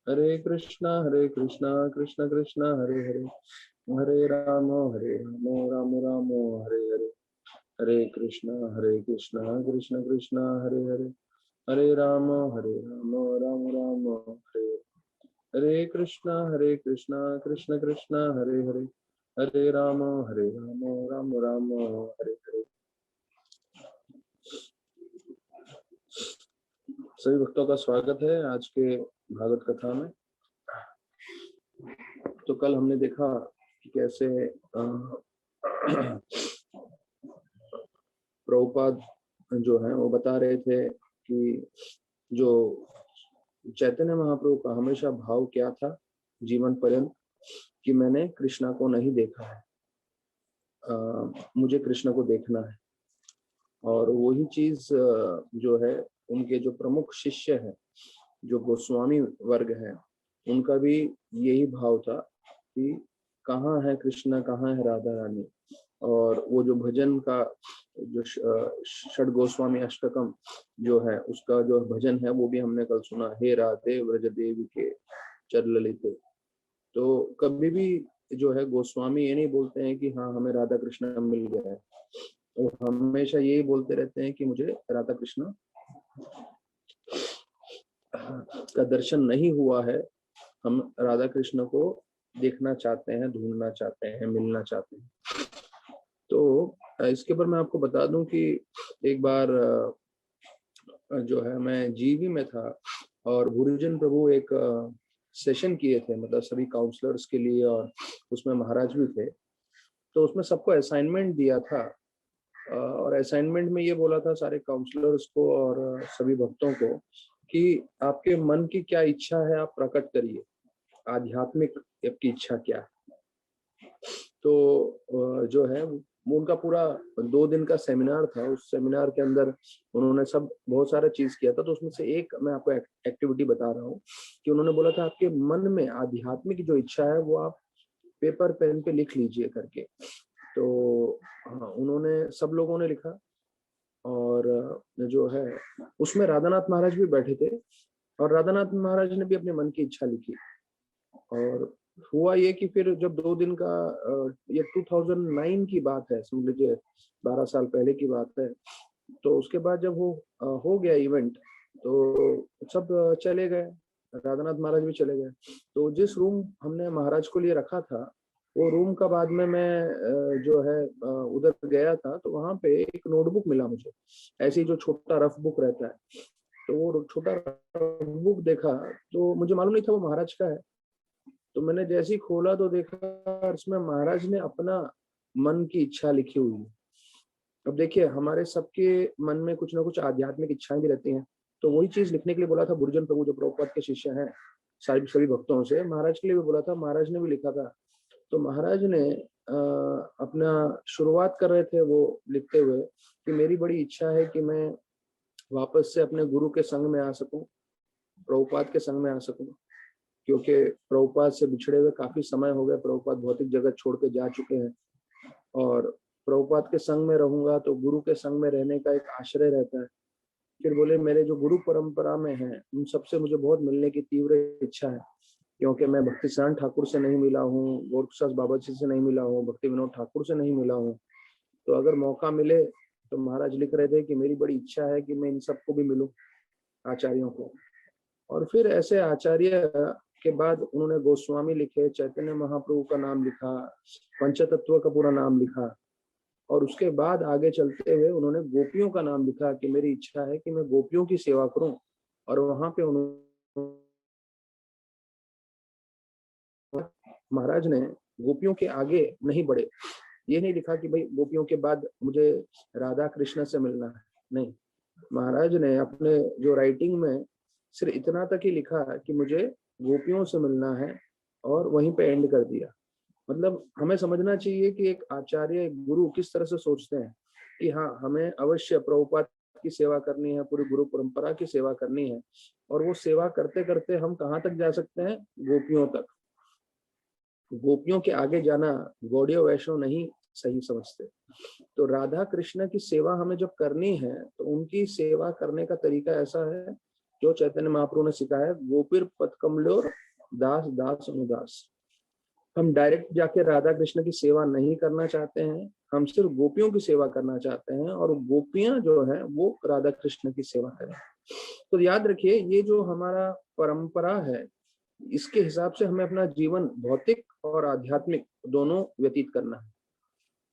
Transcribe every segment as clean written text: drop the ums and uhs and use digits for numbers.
हरे कृष्णा कृष्ण कृष्ण हरे हरे, हरे राम राम राम हरे हरे, हरे कृष्णा कृष्ण कृष्ण हरे हरे, हरे राम राम राम हरे हरे, हरे कृष्णा कृष्ण कृष्ण हरे हरे, हरे राम राम राम हरे हरे। सभी भक्तों का स्वागत है आज के भागवत कथा में। तो कल हमने देखा कि कैसे प्रभुपाद जो है वो बता रहे थे कि जो चैतन्य महाप्रभु का हमेशा भाव क्या था जीवन पर्यंत, कि मैंने कृष्णा को नहीं देखा है, मुझे कृष्ण को देखना है। और वही चीज जो है उनके जो प्रमुख शिष्य हैं, जो गोस्वामी वर्ग है, उनका भी यही भाव था कि कहाँ है कृष्ण, कहाँ है राधा रानी। और वो जो भजन का जो षड गोस्वामी अष्टकम जो है उसका जो भजन है वो भी हमने कल सुना, हे राधे व्रज देवी के चर ललिते। तो कभी भी जो है गोस्वामी ये नहीं बोलते हैं कि हाँ हमें राधा कृष्ण मिल गया है, वो हमेशा यही बोलते रहते हैं कि मुझे राधा कृष्ण का दर्शन नहीं हुआ है, हम राधा कृष्ण को देखना चाहते हैं, ढूंढना चाहते हैं, मिलना चाहते हैं। तो इसके ऊपर मैं आपको बता दूं कि एक बार जो है मैं जीवी में था और गुरुजन प्रभु एक सेशन किए थे, मतलब सभी काउंसलर्स के लिए, और उसमें महाराज भी थे। तो उसमें सबको असाइनमेंट दिया था और असाइनमेंट में ये बोला था सारे काउंसलर्स को और सभी भक्तों को कि आपके मन की क्या इच्छा है आप प्रकट करिए, आध्यात्मिक आपकी इच्छा क्या है। तो जो है वो उनका पूरा 2 दिन का सेमिनार था। उस सेमिनार के अंदर उन्होंने सब बहुत सारा चीज किया था। तो उसमें से एक मैं आपको एक्टिविटी बता रहा हूँ कि उन्होंने बोला था आपके मन में आध्यात्मिक जो इच्छा है वो आप पेपर पेन पे लिख लीजिए करके। तो हाँ, उन्होंने सब लोगों ने लिखा और जो है उसमें राधानाथ महाराज भी बैठे थे और राधानाथ महाराज ने भी अपने मन की इच्छा लिखी। और हुआ ये कि फिर जब 2 दिन का ये 2009 की बात है, समझ लीजिए 12 साल पहले की बात है। तो उसके बाद जब वो हो गया इवेंट तो सब चले गए, राधानाथ महाराज भी चले गए। तो जिस रूम हमने महाराज को लिए रखा था वो रूम का बाद में मैं जो है उधर गया था, तो वहां पे एक नोटबुक मिला मुझे, ऐसी जो छोटा रफ बुक रहता है। तो वो छोटा रफ बुक देखा तो मुझे मालूम नहीं था वो महाराज का है। तो मैंने जैसे ही खोला तो देखा इसमें महाराज ने अपना मन की इच्छा लिखी हुई है। अब देखिए हमारे सबके मन में कुछ ना कुछ आध्यात्मिक इच्छाएं भी रहती हैं। तो वही चीज लिखने के लिए बोला था बुर्जन प्रभु जो प्रभुपाद के शिष्य हैं, सभी भक्तों से महाराज के लिए भी बोला था, महाराज ने भी लिखा था। तो महाराज ने अपना शुरुआत कर रहे थे वो लिखते हुए कि मेरी बड़ी इच्छा है कि मैं वापस से अपने गुरु के संग में आ सकूं, प्रभुपाद के संग में आ सकूं, क्योंकि प्रभुपाद से बिछड़े हुए काफी समय हो गया। प्रभुपाद भौतिक जगत छोड़ के जा चुके हैं और प्रभुपाद के संग में रहूंगा तो गुरु के संग में रहने का एक आश्रय रहता है। फिर बोले मेरे जो गुरु परंपरा में हैं उन सबसे मुझे बहुत मिलने की तीव्र इच्छा है, क्योंकि मैं भक्ति सारण ठाकुर से नहीं मिला हूँ, गोरखदास बाबा जी से नहीं मिला हूँ, भक्ति विनोद ठाकुर से नहीं मिला हूँ। तो अगर मौका मिले तो महाराज लिख रहे थे कि मेरी बड़ी इच्छा है कि मैं इन सबको भी मिलूं, आचार्यों को। और फिर ऐसे आचार्य के बाद उन्होंने गोस्वामी लिखे, चैतन्य महाप्रभु का नाम लिखा, पंचतत्व का पूरा नाम लिखा, और उसके बाद आगे चलते हुए उन्होंने गोपियों का नाम लिखा कि मेरी इच्छा है कि मैं गोपियों की सेवा करूं। और वहां पे उन्होंने महाराज ने गोपियों के आगे नहीं बढ़े, ये नहीं लिखा कि भाई गोपियों के बाद मुझे राधा कृष्ण से मिलना है, नहीं। महाराज ने अपने जो राइटिंग में सिर्फ इतना तक ही लिखा कि मुझे गोपियों से मिलना है और वहीं पे एंड कर दिया। मतलब हमें समझना चाहिए कि एक आचार्य, एक गुरु किस तरह से सोचते हैं कि हाँ हमें अवश्य प्रभुपाद की सेवा करनी है, पूरी गुरु परंपरा की सेवा करनी है। और वो सेवा करते करते हम कहाँ तक जा सकते हैं, गोपियों तक। गोपियों के आगे जाना गौड़ीय वैष्णव नहीं सही समझते। तो राधा कृष्ण की सेवा हमें जब करनी है तो उनकी सेवा करने का तरीका ऐसा है जो चैतन्य महाप्रभु ने सिखाया, गोपीर पद कमलोर दास दास अनुदास। हम डायरेक्ट जाके राधा कृष्ण की सेवा नहीं करना चाहते हैं, हम सिर्फ गोपियों की सेवा करना चाहते हैं और गोपियां जो है वो राधा कृष्ण की सेवा करें। तो याद रखिए, ये जो हमारा परंपरा है, इसके हिसाब से हमें अपना जीवन भौतिक और आध्यात्मिक दोनों व्यतीत करना है।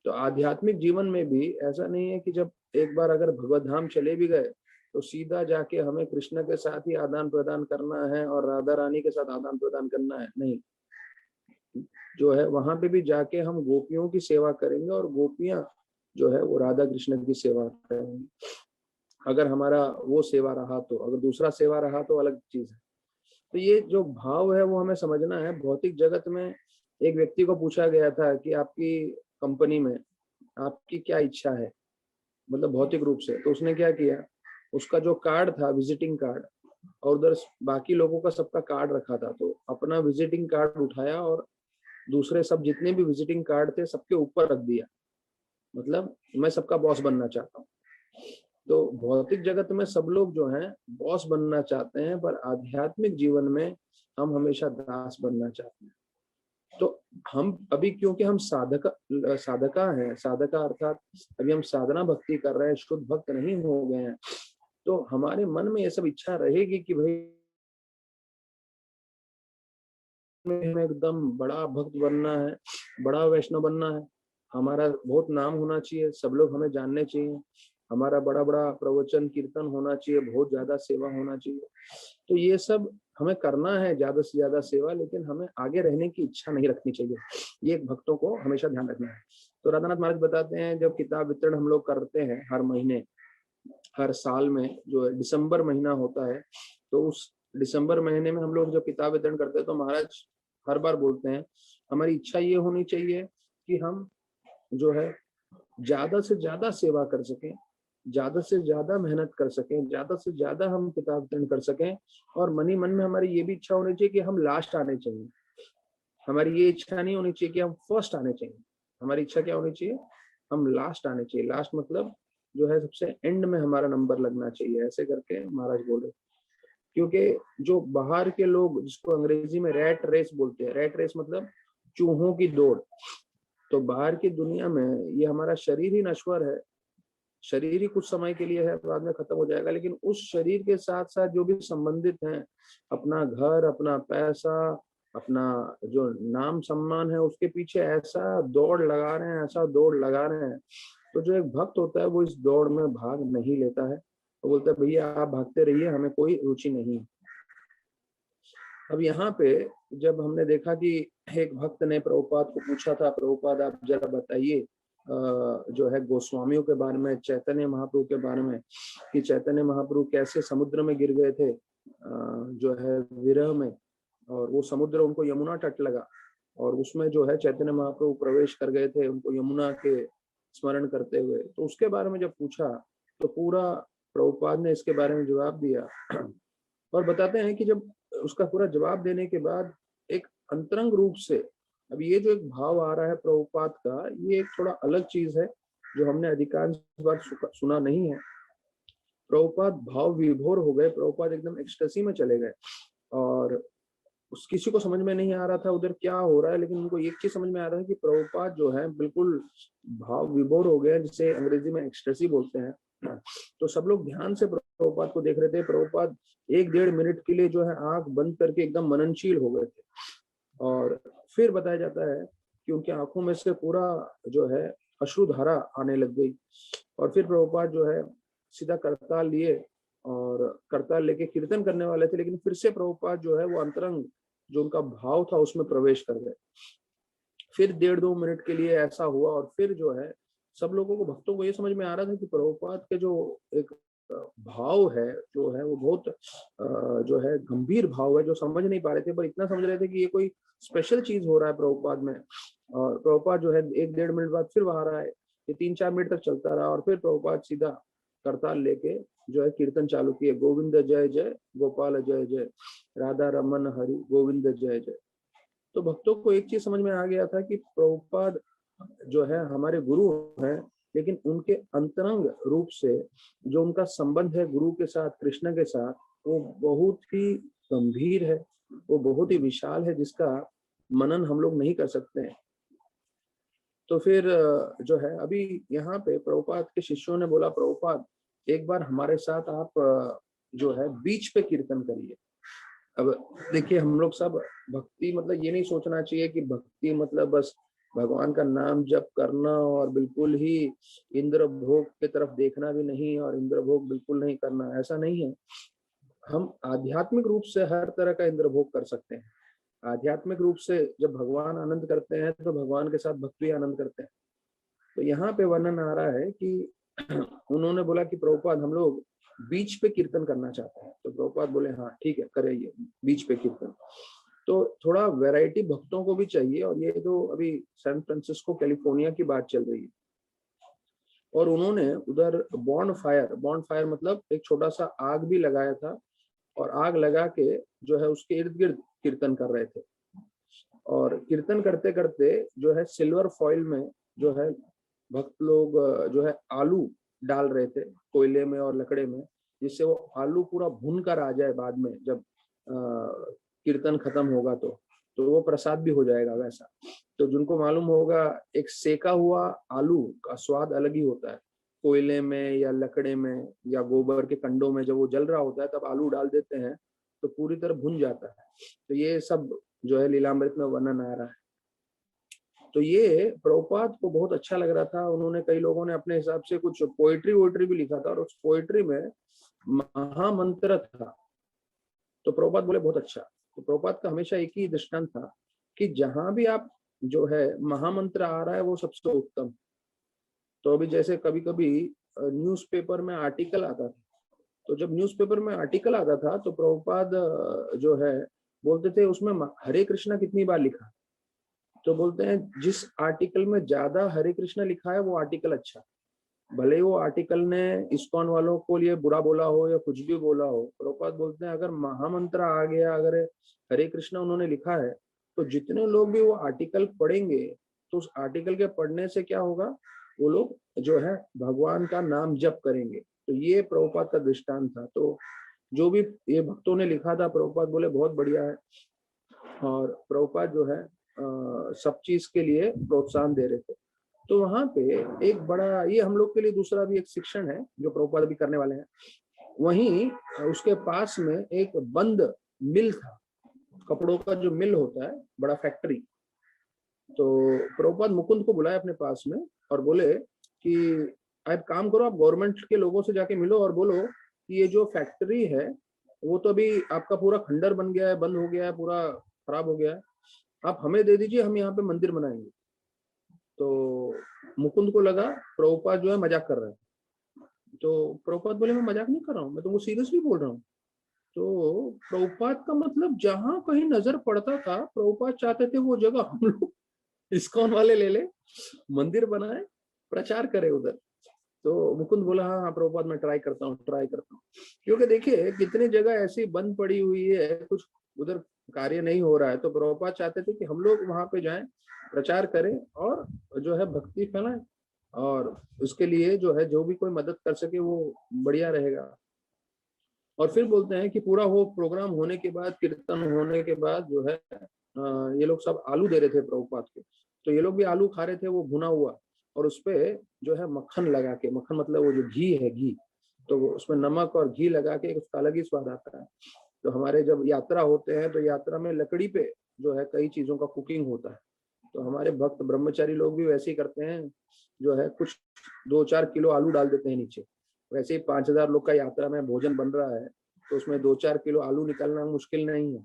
तो आध्यात्मिक जीवन में भी ऐसा नहीं है कि जब एक बार अगर भगवत धाम चले भी गए तो सीधा जाके हमें कृष्ण के साथ ही आदान प्रदान करना है और राधा रानी के साथ आदान प्रदान करना है, नहीं। जो है वहां पे भी जाके हम गोपियों की सेवा करेंगे और गोपियां जो है वो राधा कृष्ण की सेवा करेंगी। अगर हमारा वो सेवा रहा तो, अगर दूसरा सेवा रहा तो अलग चीज है। तो ये जो भाव है वो हमें समझना है। भौतिक जगत में एक व्यक्ति को पूछा गया था कि आपकी कंपनी में आपकी क्या इच्छा है, मतलब भौतिक रूप से। तो उसने क्या किया, उसका जो कार्ड था, विजिटिंग कार्ड, और उधर बाकी लोगों का सबका कार्ड रखा था, तो अपना विजिटिंग कार्ड उठाया और दूसरे सब जितने भी विजिटिंग कार्ड थे सबके ऊपर रख दिया। मतलब मैं सबका बॉस बनना चाहता हूँ। तो भौतिक जगत में सब लोग जो हैं बॉस बनना चाहते हैं, पर आध्यात्मिक जीवन में हम हमेशा दास बनना चाहते हैं। तो हम अभी, क्योंकि हम साधका हैं, साधका अर्थात अभी हम साधना भक्ति कर रहे हैं, शुद्ध भक्त नहीं हो गए हैं, तो हमारे मन में ये सब इच्छा रहेगी कि भाई हमें एकदम बड़ा भक्त बनना है, बड़ा वैष्णव बनना है, हमारा बहुत नाम होना चाहिए, सब लोग हमें जानने चाहिए, हमारा बड़ा बड़ा प्रवचन कीर्तन होना चाहिए, बहुत ज्यादा सेवा होना चाहिए। तो ये सब हमें करना है, ज्यादा से ज्यादा सेवा, लेकिन हमें आगे रहने की इच्छा नहीं रखनी चाहिए। ये एक भक्तों को हमेशा ध्यान रखना है। तो राधानाथ महाराज बताते हैं, जब किताब वितरण हम लोग करते हैं हर महीने, हर साल में जो है दिसंबर महीना होता है, तो उस दिसंबर महीने में हम लोग जब किताब वितरण करते हैं तो महाराज हर बार बोलते हैं, हमारी इच्छा ये होनी चाहिए कि हम जो है ज्यादा से ज्यादा सेवा कर सकें, ज्यादा से ज्यादा मेहनत कर सकें, ज्यादा से ज्यादा हम किताब वितरण कर सकें, और मन ही मन में हमारी ये भी इच्छा होनी चाहिए कि हम लास्ट आने चाहिए। हमारी ये इच्छा नहीं होनी चाहिए कि हम फर्स्ट आने चाहिए। हमारी इच्छा क्या होनी चाहिए, हम लास्ट आने चाहिए। लास्ट मतलब जो है सबसे एंड में हमारा नंबर लगना चाहिए, ऐसे करके महाराज बोले। क्योंकि जो बाहर के लोग, जिसको अंग्रेजी में रैट रेस बोलते हैं, रैट रेस मतलब चूहों की दौड़, तो बाहर की दुनिया में ये हमारा शरीर ही नश्वर है, शरीर ही कुछ समय के लिए है, बाद में खत्म हो जाएगा। लेकिन उस शरीर के साथ साथ जो भी संबंधित हैं, अपना घर, अपना पैसा, अपना जो नाम सम्मान है, उसके पीछे ऐसा दौड़ लगा रहे हैं, ऐसा दौड़ लगा रहे हैं। तो जो एक भक्त होता है वो इस दौड़ में भाग नहीं लेता है, वो बोलता है भैया आप भागते रहिए, हमें कोई रुचि नहीं। अब यहाँ पे जब हमने देखा कि एक भक्त ने प्रभुपाद को पूछा था, प्रभुपाद आप जरा बताइए जो है गोस्वामियों के बारे में, चैतन्य महाप्रभु के बारे में, कि चैतन्य महाप्रभु कैसे समुद्र में गिर गए थे जो है विरह में, और वो समुद्र उनको यमुना तट लगा, और उसमें जो है चैतन्य महाप्रभु प्रवेश कर गए थे उनको यमुना के स्मरण करते हुए। तो उसके बारे में जब पूछा तो पूरा प्रभुपाद ने इसके बारे में जवाब दिया, और बताते हैं कि जब उसका पूरा जवाब देने के बाद एक अंतरंग रूप से, अब ये जो एक भाव आ रहा है प्रभुपाद का, ये एक थोड़ा अलग चीज है जो हमने अधिकांश बार सुना नहीं है। प्रभुपाद भाव विभोर हो गए, प्रभुपाद एकदम एक्सटेसी में चले गए, और उस किसी को समझ में नहीं आ रहा था उधर क्या हो रहा है, लेकिन उनको एक चीज समझ में आ रहा है कि प्रभुपाद जो है बिल्कुल भाव विभोर हो गए, जिसे अंग्रेजी में एक्सटेसी बोलते हैं। तो सब लोग ध्यान से प्रभुपाद को देख रहे थे। प्रभुपाद 1-1.5 मिनट के लिए जो है आंख बंद करके एकदम मननशील हो गए थे, और फिर बताया जाता है कि उनकी आंखों में से पूरा जो है अश्रुधारा आने लग गई, और फिर प्रभुपाद जो है सीधा करताल लिए, और करताल लेके कीर्तन करने वाले थे, लेकिन फिर से प्रभुपाद जो है वो अंतरंग जो उनका भाव था उसमें प्रवेश कर गए। फिर 1.5-2 मिनट के लिए ऐसा हुआ, और फिर जो है सब लोगों को, भक्तों को ये समझ में आ रहा था कि प्रभुपाद के जो एक भाव है जो है वो बहुत जो है गंभीर भाव है, जो समझ नहीं पा रहे थे, पर इतना समझ रहे थे कि ये कोई स्पेशल चीज हो रहा है प्रभुपाद में। और प्रभुपाद जो है 1-1.5 मिनट बाद फिर वहां रहा है, ये 3-4 मिनट तक चलता रहा, और फिर प्रभुपाद सीधा करताल लेके जो है कीर्तन चालू किए, गोविंद जय जय गोपाल जय जय, राधा रमन हरि गोविंद जय जय। तो भक्तों को एक चीज समझ में आ गया था कि प्रभुपाद जो है हमारे गुरु हैं, लेकिन उनके अंतरंग रूप से जो उनका संबंध है गुरु के साथ, कृष्ण के साथ, वो बहुत ही गंभीर है, वो बहुत ही विशाल है, जिसका मनन हम लोग नहीं कर सकते हैं। तो फिर जो है अभी यहाँ पे प्रभुपाद के शिष्यों ने बोला, प्रभुपाद एक बार हमारे साथ आप जो है बीच पे कीर्तन करिए। अब देखिए, हम लोग सब भक्ति मतलब ये नहीं सोचना चाहिए कि भक्ति मतलब बस भगवान का नाम जप करना और बिल्कुल ही इंद्र भोग की तरफ देखना भी नहीं और इंद्र भोग बिल्कुल नहीं करना, ऐसा नहीं है। हम आध्यात्मिक रूप से हर तरह का इंद्र भोग कर सकते हैं। आध्यात्मिक रूप से जब भगवान आनंद करते हैं तो भगवान के साथ भक्त भी आनंद करते हैं। तो यहाँ पे वर्णन आ रहा है कि उन्होंने बोला कि प्रभुपाद हम लोग बीच पे कीर्तन करना चाहते हैं। तो प्रभुपाद बोले हाँ ठीक है, करिए बीच पे कीर्तन। तो थोड़ा वैरायटी भक्तों को भी चाहिए, और ये तो अभी सैन फ्रांसिस्को कैलिफोर्निया की बात चल रही है। और उन्होंने उधर बॉन्ड फायर मतलब एक छोटा सा आग भी लगाया था, और आग लगा के जो है उसके इर्द गिर्द कीर्तन कर रहे थे। और कीर्तन करते करते जो है सिल्वर फॉइल में जो है भक्त लोग जो है आलू डाल रहे थे कोयले में और लकड़े में, जिससे वो आलू पूरा भुन कर आ जाए बाद में जब कीर्तन खत्म होगा तो वो प्रसाद भी हो जाएगा वैसा। तो जिनको मालूम होगा, एक सेका हुआ आलू का स्वाद अलग ही होता है। कोयले में या लकड़े में या गोबर के कंडों में जब वो जल रहा होता है तब आलू डाल देते हैं तो पूरी तरह भुन जाता है। तो ये सब जो है लीलामृत में वर्णन आ रहा है। तो ये प्रभुपाद को बहुत अच्छा लग रहा था। उन्होंने, कई लोगों ने अपने हिसाब से कुछ पोएट्री वोएट्री भी लिखा था, और उस पोएट्री में महामंत्र था। तो प्रभुपाद बोले बहुत अच्छा। तो प्रभुपाद का हमेशा एक ही दृष्टांत था कि जहां भी आप जो है महामंत्र आ रहा है वो सबसे उत्तम। तो अभी जैसे कभी कभी न्यूज़पेपर में आर्टिकल आता था, तो जब न्यूज़पेपर में आर्टिकल आता था तो प्रभुपाद जो है बोलते थे उसमें हरे कृष्णा कितनी बार लिखा। तो बोलते हैं जिस आर्टिकल में ज्यादा हरे कृष्णा लिखा है वो आर्टिकल अच्छा। भले ही वो आर्टिकल ने इस्कॉन वालों को लिए बुरा बोला हो या कुछ भी बोला हो, प्रभुपाद बोलते हैं अगर महामंत्र आ गया, अगर हरे कृष्णा उन्होंने लिखा है, तो जितने लोग भी वो आर्टिकल पढ़ेंगे तो उस आर्टिकल के पढ़ने से क्या होगा, वो लोग जो है भगवान का नाम जप करेंगे। तो ये प्रभुपाद का दृष्टांत था। तो जो भी ये भक्तों ने लिखा था, प्रभुपाद बोले बहुत बढ़िया है। और प्रभुपाद जो है सब चीज के लिए प्रोत्साहन दे रहे थे। तो वहां पे एक बड़ा, ये हम लोग के लिए दूसरा भी एक शिक्षण है जो प्रभुपाद भी करने वाले हैं। वहीं उसके पास में एक बंद मिल था, कपड़ों का जो मिल होता है, बड़ा फैक्ट्री। तो प्रभुपाद मुकुंद को बुलाए अपने पास में और बोले कि आप काम करो, आप गवर्नमेंट के लोगों से जाके मिलो और बोलो कि ये जो फैक्ट्री है वो तो अभी आपका पूरा खंडर बन गया है, बंद हो गया है, पूरा खराब हो गया है, आप हमें दे दीजिए, हम यहाँ पे मंदिर बनाएंगे। तो मुकुंद को लगा प्रभुपाद जो है मजाक कर रहे हैं। तो प्रभुपाद बोले मैं मजाक नहीं कर रहा हूँ, मैं तुमको सीरियसली बोल रहा हूँ। तो प्रभुपाद का मतलब जहां कहीं नजर पड़ता था, प्रभुपाद चाहते थे वो जगह हम लोग इस्कॉन वाले ले ले, मंदिर बनाए, प्रचार करे उधर। तो मुकुंद बोला हाँ हाँ प्रभुपाद मैं ट्राई करता हूँ। क्योंकि देखिए कितनी जगह ऐसी बंद पड़ी हुई है, कुछ उधर कार्य नहीं हो रहा है, तो प्रभुपाद चाहते थे कि हम लोग वहां पे जाएं, प्रचार करें और जो है भक्ति फैलाएं। और उसके लिए जो है जो भी कोई मदद कर सके वो बढ़िया रहेगा। और फिर बोलते हैं कि पूरा वो प्रोग्राम होने के बाद, कीर्तन होने के बाद जो है ये लोग सब आलू दे रहे थे प्रभुपाद के। तो ये लोग भी आलू खा रहे थे वो भुना हुआ, और उसपे जो है मक्खन लगा के, मक्खन मतलब वो जो घी है, घी, तो वो उसमें नमक और घी लगा के उसका अलग ही स्वाद आता है। तो हमारे जब यात्रा होते हैं तो यात्रा में लकड़ी पे जो है कई चीजों का कुकिंग होता है। तो हमारे भक्त ब्रह्मचारी लोग भी वैसे ही करते हैं, जो है कुछ 2-4 किलो आलू डाल देते हैं नीचे। वैसे ही 5,000 लोग का यात्रा में भोजन बन रहा है, तो उसमें 2-4 किलो आलू निकालना मुश्किल नहीं है।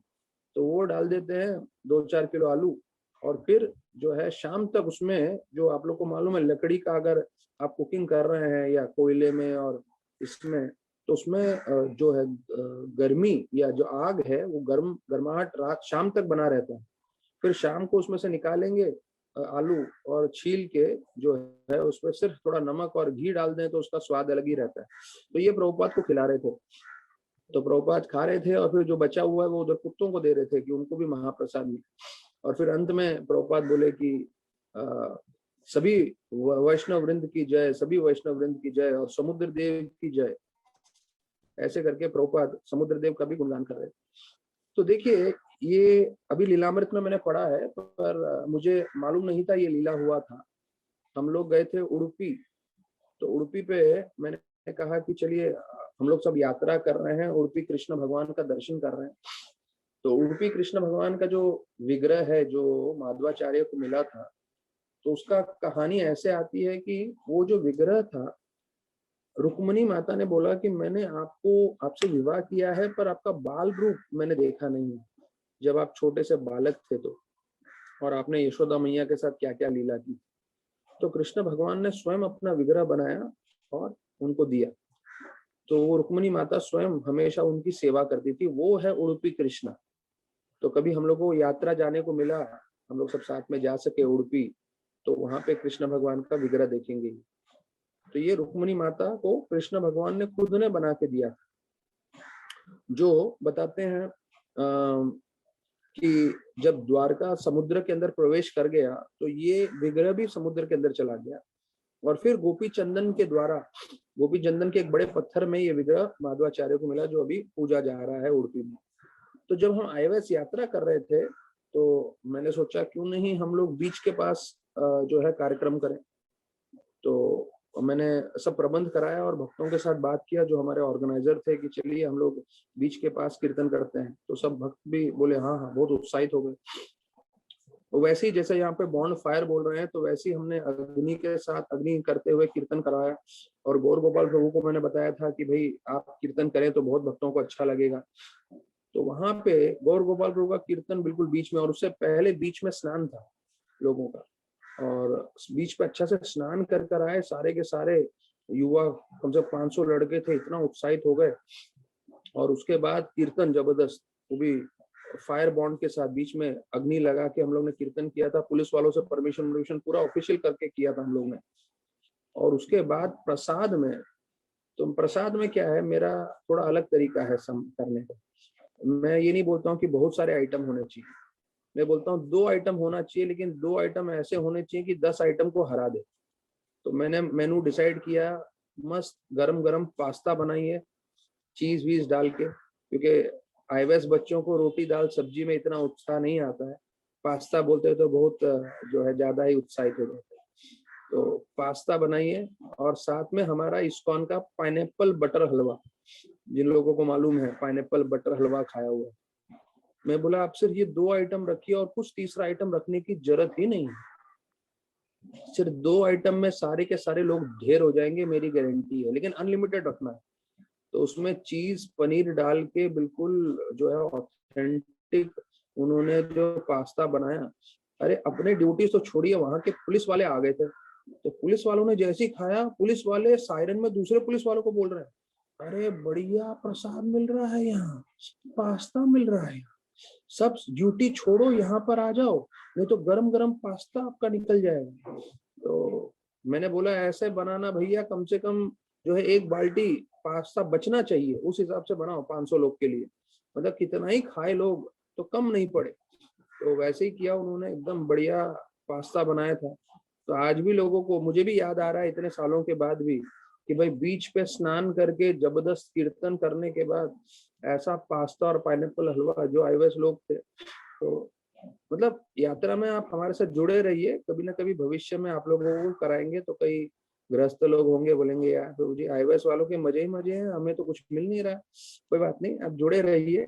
तो वो डाल देते हैं 2-4 किलो आलू। और फिर जो है शाम तक उसमें, जो आप लोग को मालूम है लकड़ी का अगर आप कुकिंग कर रहे हैं या कोयले में और इसमें, तो उसमें जो है गर्मी या जो आग है वो गर्माहट रात शाम तक बना रहता है। फिर शाम को उसमें से निकालेंगे आलू, और छील के जो है उसमें सिर्फ थोड़ा नमक और घी डाल दें तो उसका स्वाद अलग ही रहता है। तो ये प्रभुपाद को खिला रहे थे। तो प्रभुपाद खा रहे थे और फिर जो बचा हुआ है वो उधर कुत्तों को दे रहे थे कि उनको भी महाप्रसाद मिले। और फिर अंत में प्रभुपाद बोले कि सभी वैष्णव वृंद की जय, सभी वैष्णव वृंद की जय और समुद्र देव की जय। ऐसे करके प्रभुपाद समुद्र देव का भी गुणगान कर रहे थे। तो देखिए, ये अभी लीलामृत में मैंने पढ़ा है, पर मुझे मालूम नहीं था ये लीला हुआ था। हम लोग गए थे उडुपी, तो उडुपी पे मैंने कहा कि चलिए हम लोग सब यात्रा कर रहे हैं, उडुपी कृष्ण भगवान का दर्शन कर रहे हैं। तो उडुपी कृष्ण भगवान का जो विग्रह है, जो माधवाचार्य को मिला था, तो उसका कहानी ऐसे आती है कि वो जो विग्रह था, रुक्मिणी माता ने बोला कि मैंने आपसे विवाह किया है, पर आपका बाल रूप मैंने देखा नहीं है, जब आप छोटे से बालक थे तो, और आपने यशोदा मैया के साथ क्या क्या लीला की। तो कृष्ण भगवान ने स्वयं अपना विग्रह बनाया और उनको दिया। तो वो रुक्मिणी माता स्वयं हमेशा उनकी सेवा करती थी, वो है उडुपी कृष्ण। तो कभी हम लोग को यात्रा जाने को मिला, हम लोग सब साथ में जा सके उडुपी, तो वहां पे कृष्ण भगवान का विग्रह देखेंगे। तो ये रुक्मिणी माता को कृष्ण भगवान ने खुद ने बना के दिया, जो बताते हैं कि जब द्वारका समुद्र के अंदर प्रवेश कर गया, तो ये विग्रह भी समुद्र के अंदर चला गया, और फिर गोपी चंदन के द्वारा, गोपी चंदन के एक बड़े पत्थर में ये विग्रह माधवाचार्य को मिला, जो अभी पूजा जा रहा है उडुपी में। तो जब हम आईवेस यात्रा कर रहे थे, तो मैंने सोचा क्यों नहीं हम लोग बीच के पास जो है कार्यक्रम करें। तो मैंने सब प्रबंध कराया और भक्तों के साथ बात किया, जो हमारे ऑर्गेनाइजर थे, कि चलिए हम लोग बीच के पास कीर्तन करते हैं। तो सब भक्त भी बोले हाँ हाँ, बहुत उत्साहित हो गए। वैसे ही जैसे यहाँ पे बॉन्ड फायर बोल रहे हैं, तो वैसे ही हमने अग्नि के साथ अग्नि करते हुए कीर्तन कराया। और गौर गोपाल प्रभु को मैंने बताया था कि भाई आप कीर्तन करें तो बहुत भक्तों को अच्छा लगेगा। तो वहां पे गौर गोपाल प्रभु का कीर्तन बिल्कुल बीच में, और उससे पहले बीच में स्नान था लोगों का, और बीच पे अच्छा से स्नान कर कर आए सारे के सारे युवा, कम से कम 500 लड़के थे, इतना उत्साहित हो गए। और उसके बाद कीर्तन जबरदस्त, वो भी फायर बॉन्ड के साथ बीच में अग्नि लगा के हम लोग ने कीर्तन किया था। पुलिस वालों से परमिशन पूरा ऑफिशियल करके किया था हम लोग ने। और उसके बाद प्रसाद में, तो प्रसाद में क्या है, मेरा थोड़ा अलग तरीका है करने का। मैं ये नहीं बोलता हूँ कि बहुत सारे आइटम होने चाहिए, मैं बोलता हूँ 2 आइटम होना चाहिए, लेकिन 2 आइटम ऐसे होने चाहिए कि 10 आइटम को हरा दे। तो मैंने मेनू डिसाइड किया, मस्त गरम गरम पास्ता बनाइए चीज वीज डाल के, क्योंकि आईवेस बच्चों को रोटी दाल सब्जी में इतना उत्साह नहीं आता है, पास्ता बोलते हैं तो बहुत जो है ज्यादा ही उत्साहित हो जाते हैं। तो पास्ता बनाइए, और साथ में हमारा इस्कॉन का पाइनएप्पल बटर हलवा, जिन लोगों को मालूम है पाइनएप्पल बटर हलवा खाया हुआ, मैं बोला आप सिर्फ ये 2 आइटम रखिए और कुछ तीसरा आइटम रखने की जरूरत ही नहीं है। सिर्फ 2 आइटम में सारे के सारे लोग ढेर हो जाएंगे, मेरी गारंटी है, लेकिन अनलिमिटेड रखना है। तो उसमें चीज पनीर डाल के बिल्कुल जो है ऑथेंटिक उन्होंने जो पास्ता बनाया। अरे अपने ड्यूटी तो छोड़िए, वहां के पुलिस वाले आ गए थे, तो पुलिस वालों ने जैसे ही खाया, पुलिस वाले सायरन में दूसरे पुलिस वालों को बोल रहे हैं, अरे बढ़िया प्रसाद मिल रहा है यहाँ, पास्ता मिल रहा है, सब ड्यूटी छोड़ो यहाँ पर आ जाओ, नहीं तो गरम गरम पास्ता आपका निकल जाएगा। तो मैंने बोला ऐसे बनाना भैया, कम से कम जो है 1 बाल्टी पास्ता बचना चाहिए, उस हिसाब से बनाओ 500 लोग के लिए, मतलब कितना ही खाए लोग तो कम नहीं पड़े। तो वैसे ही किया उन्होंने, एकदम बढ़िया पास्ता बनाया था। तो आज भी लोगों को, मुझे भी याद आ रहा है इतने सालों के बाद भी, कि भाई बीच पे स्नान करके जबरदस्त कीर्तन करने के बाद ऐसा पास्ता और पाइनएप्पल हलवा, जो आईवेस लोग थे। तो मतलब यात्रा में आप हमारे साथ जुड़े रहिए, कभी ना कभी भविष्य में आप लोगों को कराएंगे, तो कई गृहस्थ लोग होंगे बोलेंगे यार प्रभु जी आईवेस वालों के मजे ही मजे हैं, हमें तो कुछ मिल नहीं रहा। कोई बात नहीं, आप जुड़े रहिए,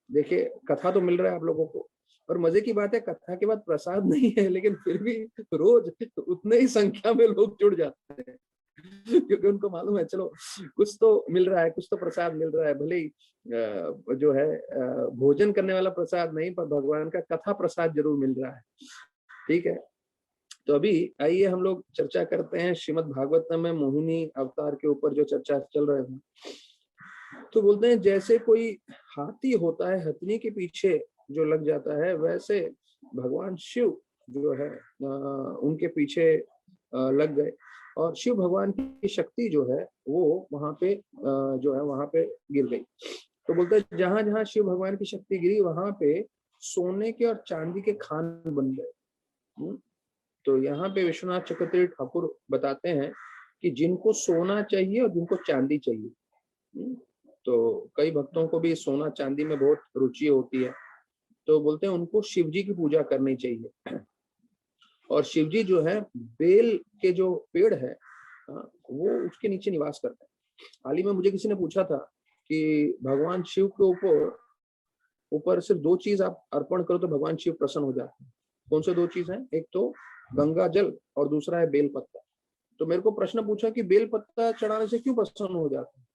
देखिए कथा तो मिल रहा है आप लोगों को। और मजे की बात है, कथा के बाद प्रसाद नहीं है, लेकिन फिर भी रोज उतने ही संख्या में लोग जुड़ जाते हैं, क्योंकि उनको मालूम है चलो कुछ तो मिल रहा है, कुछ तो प्रसाद मिल रहा है, भले ही जो है भोजन करने वाला प्रसाद नहीं, पर भगवान का कथा प्रसाद जरूर मिल रहा है। ठीक है, तो अभी आइए हम लोग चर्चा करते हैं श्रीमद् भागवतम में मोहिनी अवतार के ऊपर जो चर्चा चल रहे थे। तो बोलते हैं जैसे कोई हाथी होता है, हथनी के पीछे जो लग जाता है, वैसे भगवान शिव जो है उनके पीछे लग गए, और शिव भगवान की शक्ति जो है वो वहां पे जो है वहां पे गिर गई। तो बोलते हैं जहां जहां शिव भगवान की शक्ति गिरी, वहां पे सोने के और चांदी के खान बन गए। तो यहाँ पे विश्वनाथ चक्रवर्ती ठाकुर बताते हैं कि जिनको सोना चाहिए और जिनको चांदी चाहिए, तो कई भक्तों को भी सोना चांदी में बहुत रुचि होती है, तो बोलते हैं उनको शिव जी की पूजा करनी चाहिए। और शिव जी जो है बेल के जो पेड़ है, वो उसके नीचे निवास करते हैं। हाल ही में मुझे किसी ने पूछा था कि भगवान शिव के ऊपर ऊपर सिर्फ 2 चीज आप अर्पण करो तो भगवान शिव प्रसन्न हो जाते हैं। कौन से 2 चीज हैं? एक तो गंगा जल और दूसरा है बेल पत्ता। तो मेरे को प्रश्न पूछा कि बेल पत्ता चढ़ाने से क्यों प्रसन्न हो जाते हैं?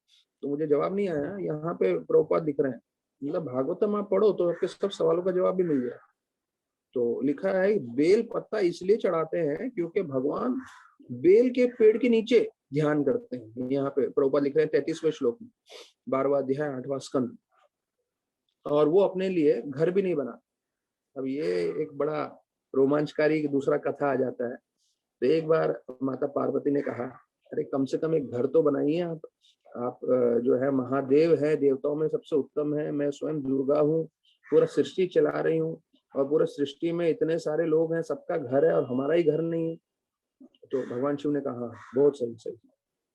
तो मुझे जवाब नहीं आया। यहाँ पे प्रभुपाद दिख रहे हैं, मतलब भागवतम आप पढ़ो तो आपके सब सवालों का जवाब भी मिल जाए। तो लिखा है बेल पत्ता इसलिए चढ़ाते हैं क्योंकि भगवान बेल के पेड़ के नीचे ध्यान करते हैं। यहाँ पे प्रभुपाद लिख रहे हैं 33वें श्लोक में, 12वां अध्याय 8वां स्कंद। और वो अपने लिए घर भी नहीं बना। अब ये एक बड़ा रोमांचकारी दूसरा कथा आ जाता है। तो एक बार माता पार्वती ने कहा, अरे कम से कम एक घर तो बनाइए आप जो है महादेव है, देवताओं में सबसे उत्तम है, मैं स्वयं दुर्गा हूँ, पूरा सृष्टि चला रही हूँ, और पूरा सृष्टि में इतने सारे लोग हैं, सबका घर है और हमारा ही घर नहीं है। तो भगवान शिव ने कहा बहुत सही सही,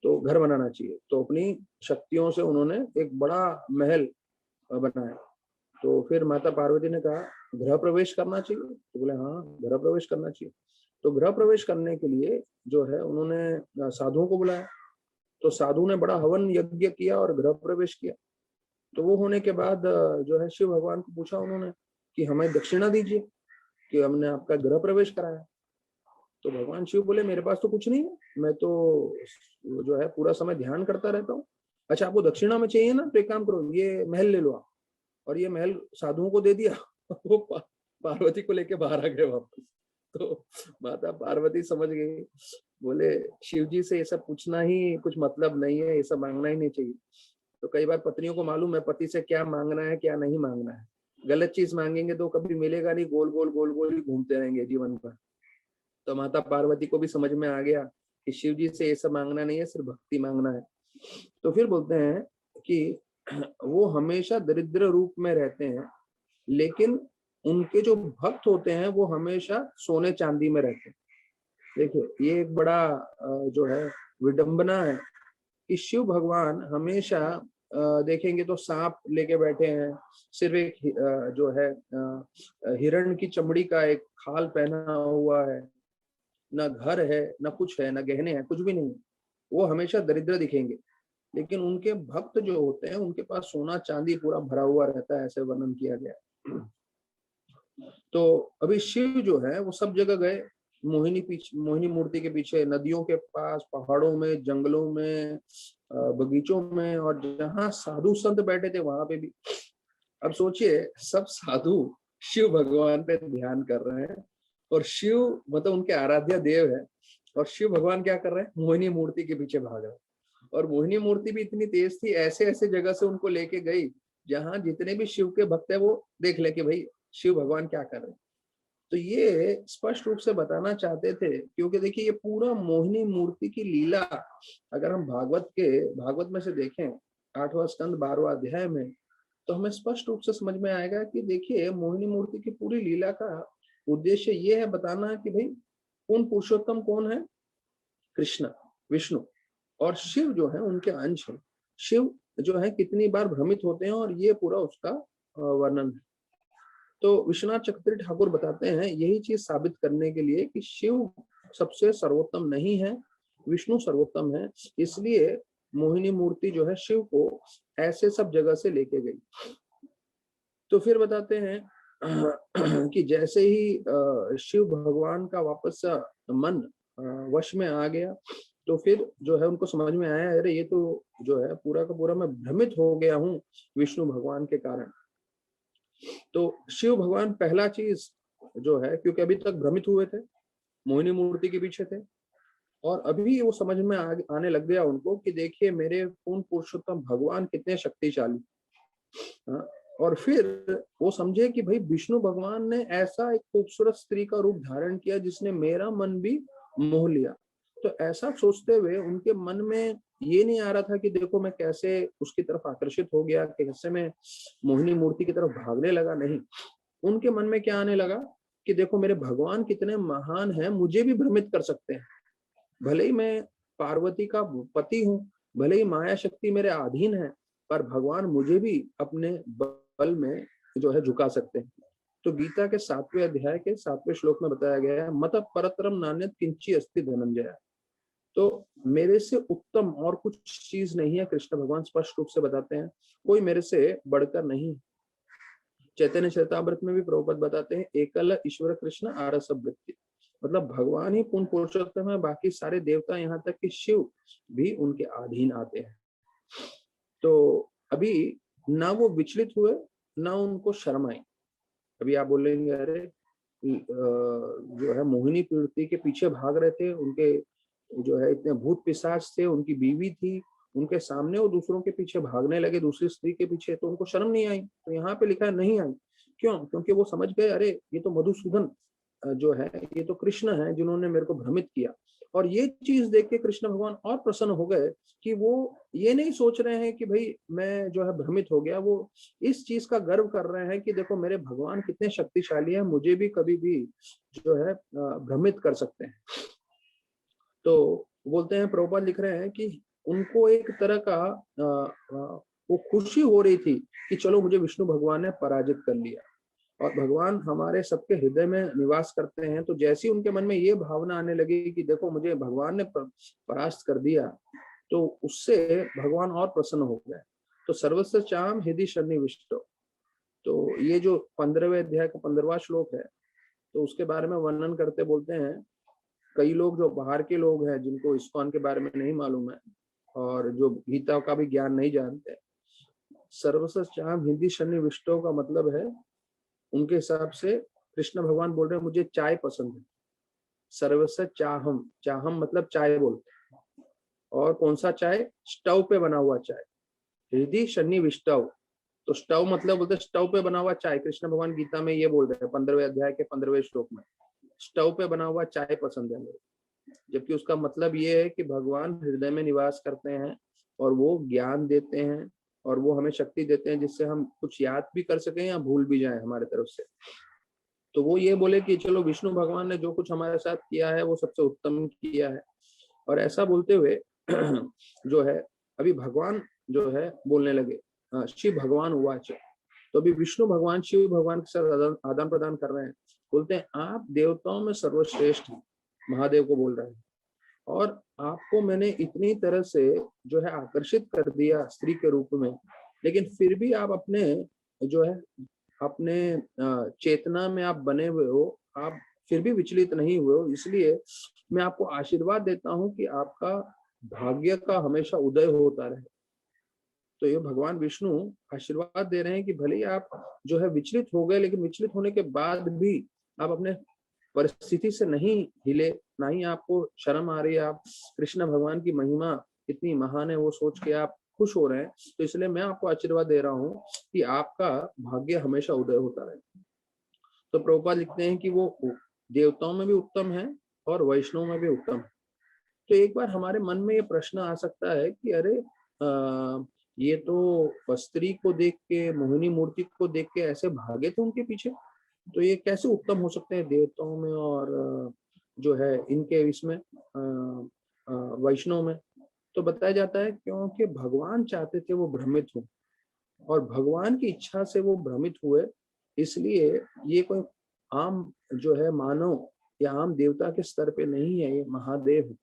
तो घर बनाना चाहिए। तो अपनी शक्तियों से उन्होंने एक बड़ा महल बनाया। तो फिर माता पार्वती ने कहा गृह प्रवेश करना चाहिए? तो बोले हाँ गृह प्रवेश करना चाहिए। तो गृह प्रवेश करने के लिए जो है उन्होंने साधुओं को बुलाया। तो साधु ने बड़ा हवन यज्ञ किया और गृह प्रवेश किया। तो वो होने के बाद जो है शिव भगवान को पूछा उन्होंने कि हमें दक्षिणा दीजिए कि हमने आपका गृह प्रवेश कराया। तो भगवान शिव बोले मेरे पास तो कुछ नहीं है, मैं तो जो है पूरा समय ध्यान करता रहता हूँ। अच्छा आपको दक्षिणा में चाहिए ना, तो एक काम करो, ये महल ले लो आप। और ये महल साधुओं को दे दिया। वो पार्वती को लेके बाहर आ गए वापस। तो माता पार्वती समझ गई, बोले शिव जी से ये सब पूछना ही कुछ मतलब नहीं है, ये सब मांगना ही नहीं चाहिए। तो कई बार पत्नियों को मालूम है पति से क्या मांगना है क्या नहीं मांगना है। गलत चीज मांगेंगे तो कभी मिलेगा नहीं, गोल गोल ही घूमते रहेंगे जीवन भर। तो माता पार्वती को भी समझ में आ गया कि शिव जी से ये सब मांगना नहीं है, सिर्फ भक्ति मांगना है। तो फिर बोलते हैं कि वो हमेशा दरिद्र रूप में रहते हैं, लेकिन उनके जो भक्त होते हैं वो हमेशा सोने चांदी में रहते हैं। देखिए ये एक बड़ा जो है विडंबना है कि शिव भगवान हमेशा देखेंगे तो सांप लेके बैठे हैं, सिर्फ एक जो है हिरण की चमड़ी का एक खाल पहना हुआ है, ना घर है ना कुछ है ना गहने हैं, कुछ भी नहीं। वो हमेशा दरिद्र दिखेंगे, लेकिन उनके भक्त जो होते हैं उनके पास सोना चांदी पूरा भरा हुआ रहता है, ऐसे वर्णन किया गया। तो अभी शिव जो है वो सब जगह गए, मोहिनी मूर्ति के पीछे, नदियों के पास, पहाड़ों में, जंगलों में, बगीचों में, और जहाँ साधु संत बैठे थे वहां पे भी। अब सोचिए सब साधु शिव भगवान पे ध्यान कर रहे हैं, और शिव मतलब उनके आराध्य देव है, और शिव भगवान क्या कर रहे हैं? मोहिनी मूर्ति के पीछे भाग रहे हैं। और मोहिनी मूर्ति भी इतनी तेज थी, ऐसे ऐसे जगह से उनको लेके गई जहां जितने भी शिव के भक्त है वो देख ले कि भाई शिव भगवान क्या कर रहे हैं। तो ये स्पष्ट रूप से बताना चाहते थे, क्योंकि देखिए ये पूरा मोहिनी मूर्ति की लीला अगर हम भागवत में से देखें 8वां स्कंद 12वां अध्याय में, तो हमें स्पष्ट रूप से समझ में आएगा कि देखिए मोहिनी मूर्ति की पूरी लीला का उद्देश्य ये है बताना कि भाई पूर्ण पुरुषोत्तम कौन है? कृष्ण, विष्णु, और शिव जो है उनके अंश है। शिव जो है कितनी बार भ्रमित होते हैं, और ये पूरा उसका वर्णन है। तो विश्वनाथ चक्रवर्ती ठाकुर बताते हैं यही चीज साबित करने के लिए कि शिव सबसे सर्वोत्तम नहीं है, विष्णु सर्वोत्तम है। इसलिए मोहिनी मूर्ति जो है शिव को ऐसे सब जगह से लेके गई। तो फिर बताते हैं कि जैसे ही शिव भगवान का वापस मन वश में आ गया, तो फिर जो है उनको समझ में आया अरे ये तो जो है पूरा का पूरा मैं भ्रमित हो गया हूँ विष्णु भगवान के कारण। तो शिव भगवान पहला चीज जो है, क्योंकि अभी तक भ्रमित हुए थे, मोहिनी मूर्ति के पीछे थे, और अभी वो समझ में आने लग गया उनको कि देखिए मेरे पूर्ण पुरुषोत्तम भगवान कितने शक्तिशाली। हाँ, और फिर वो समझे कि भाई विष्णु भगवान ने ऐसा एक खूबसूरत स्त्री का रूप धारण किया जिसने मेरा मन भी मोह लिया। तो ऐसा सोचते हुए उनके मन में ये नहीं आ रहा था कि देखो मैं कैसे उसकी तरफ आकर्षित हो गया, कैसे मैं मोहिनी मूर्ति की तरफ भागने लगा। नहीं, उनके मन में क्या आने लगा कि देखो मेरे भगवान कितने महान हैं, मुझे भी भ्रमित कर सकते हैं। भले ही मैं पार्वती का पति हूँ, भले ही माया शक्ति मेरे अधीन है, पर भगवान मुझे भी अपने बल में जो है झुका सकते हैं। तो गीता के 7वें अध्याय के 7वें श्लोक में बताया गया है, मत परतरम नान्यत् किंची अस्ति धनंजय। तो मेरे से उत्तम और कुछ चीज नहीं है, कृष्ण भगवान स्पष्ट रूप से बताते हैं, कोई मेरे से बढ़कर नहीं। चैतन्य चरितामृत में भी प्रभुपद बताते हैं, एकल ईश्वर कृष्ण आरस वृत्ति, मतलब भगवान ही पूर्ण पुरुषोत्तम है, बाकी सारे देवता यहाँ तक कि शिव भी उनके अधीन आते हैं। तो अभी ना वो विचलित हुए, ना उनको शर्म आई। अभी आप बोलेंगे अरे जो है मोहिनी पीड़िती के पीछे भाग रहे थे, उनके जो है इतने भूत पिशाच थे, उनकी बीवी थी उनके सामने, वो दूसरों के पीछे भागने लगे, दूसरी स्त्री के पीछे, तो उनको शर्म नहीं आई। तो यहाँ पे लिखा है नहीं आई। क्यों? क्योंकि वो समझ गए, अरे ये तो मधुसूदन जो है, ये तो कृष्ण है जिन्होंने मेरे को भ्रमित किया। और ये चीज देख के कृष्ण भगवान और प्रसन्न हो गए कि वो ये नहीं सोच रहे हैं कि भाई मैं जो है भ्रमित हो गया, वो इस चीज का गर्व कर रहे हैं कि देखो मेरे भगवान कितने शक्तिशाली हैं, मुझे भी कभी भी जो है भ्रमित कर सकते हैं। तो बोलते हैं, प्रभुपाद लिख रहे हैं कि उनको एक तरह का वो खुशी हो रही थी कि चलो मुझे विष्णु भगवान ने पराजित कर लिया। और भगवान हमारे सबके हृदय में निवास करते हैं, तो जैसी उनके मन में ये भावना आने लगी कि देखो मुझे भगवान ने परास्त कर दिया, तो उससे भगवान और प्रसन्न हो गए। तो सर्वस्व चाम हृदय सन्निविष्टो, तो ये जो 15वें अध्याय का 15वां श्लोक है, तो उसके बारे में वर्णन करते बोलते हैं, कई लोग जो बाहर के लोग हैं जिनको इस्कॉन के बारे में नहीं मालूम है और जो गीता का भी ज्ञान नहीं जानते, सर्वस्व चाम हृदय सन्निविष्टो का मतलब है, उनके हिसाब से कृष्ण भगवान बोल रहे हैं मुझे चाय पसंद है। सर्वस्व चाहम, चाहम मतलब चाय बोलते हैं। और कौन सा चाय? स्टव पे बना हुआ चाय। हृदय सन्निविष्टव, तो स्टव मतलब बोलते स्टव पे बना हुआ चाय। कृष्ण भगवान गीता में ये बोल रहे हैं 15वें अध्याय के 15वें श्लोक में, स्टव पे बना हुआ चाय पसंद है मेरे। जबकि उसका मतलब ये है कि भगवान हृदय में निवास करते हैं और वो ज्ञान देते हैं और वो हमें शक्ति देते हैं जिससे हम कुछ याद भी कर सकें या भूल भी जाएं हमारे तरफ से। तो वो ये बोले कि चलो विष्णु भगवान ने जो कुछ हमारे साथ किया है वो सबसे उत्तम किया है। और ऐसा बोलते हुए जो है अभी भगवान जो है बोलने लगे, शिव भगवान उवाच। तो अभी विष्णु भगवान शिव भगवान के साथ आदान प्रदान कर रहे हैं। बोलते हैं आप देवताओं में सर्वश्रेष्ठ हैं, महादेव को बोल रहे हैं, और आपको मैंने इतनी तरह से जो है आकर्षित कर दिया स्त्री के रूप में, लेकिन फिर भी आप अपने जो है अपने चेतना में आप बने हुए हो, आप फिर भी विचलित नहीं हुए हो। इसलिए मैं आपको आशीर्वाद देता हूं कि आपका भाग्य का हमेशा उदय होता रहे। तो ये भगवान विष्णु आशीर्वाद दे रहे हैं कि भले ही आप जो है विचलित हो गए, लेकिन विचलित होने के बाद भी आप अपने परिस्थिति से नहीं हिले, ना ही आपको शर्म आ रही है। आप कृष्ण भगवान की महिमा इतनी महान है वो सोच के आप खुश हो रहे हैं। तो इसलिए मैं आपको आशीर्वाद दे रहा हूँ कि आपका भाग्य हमेशा उदय होता रहे। तो प्रभुपाद लिखते हैं कि वो देवताओं में भी उत्तम है और वैष्णव में भी उत्तम है। तो एक बार हमारे मन में ये प्रश्न आ सकता है कि अरे ये तो स्त्री को देख के, मोहिनी मूर्ति को देख के ऐसे भागे थे उनके पीछे, तो ये कैसे उत्तम हो सकते हैं देवताओं में और जो है इनके इसमें वैष्णव में? तो बताया जाता है क्योंकि भगवान चाहते थे वो भ्रमित हो, और भगवान की इच्छा से वो भ्रमित हुए। इसलिए ये कोई आम जो है मानव या आम देवता के स्तर पे नहीं है, ये महादेव है।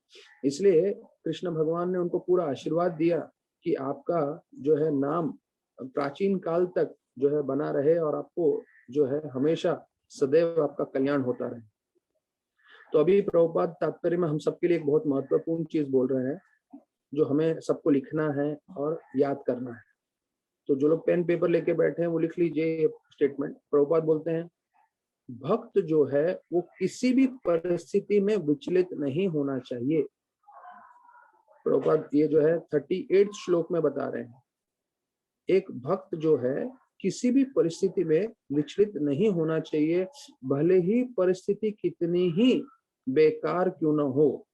इसलिए कृष्ण भगवान ने उनको पूरा आशीर्वाद दिया कि आपका जो है नाम प्राचीन काल तक जो है बना रहे और आपको जो है हमेशा सदैव आपका कल्याण होता रहे। तो अभी प्रभुपाद तात्पर्य में हम सबके लिए एक बहुत महत्वपूर्ण चीज बोल रहे हैं जो हमें सबको लिखना है और याद करना है। तो जो लोग पेन पेपर लेके बैठे हैं वो लिख लीजिए स्टेटमेंट। प्रभुपाद बोलते हैं, भक्त जो है वो किसी भी परिस्थिति में विचलित नहीं होना चाहिए। प्रभुपाद ये जो है 38 श्लोक में बता रहे हैं, एक भक्त जो है किसी भी परिस्थिति में विचलित नहीं होना चाहिए, भले ही परिस्थिति कितनी ही बेकार क्यों न हो।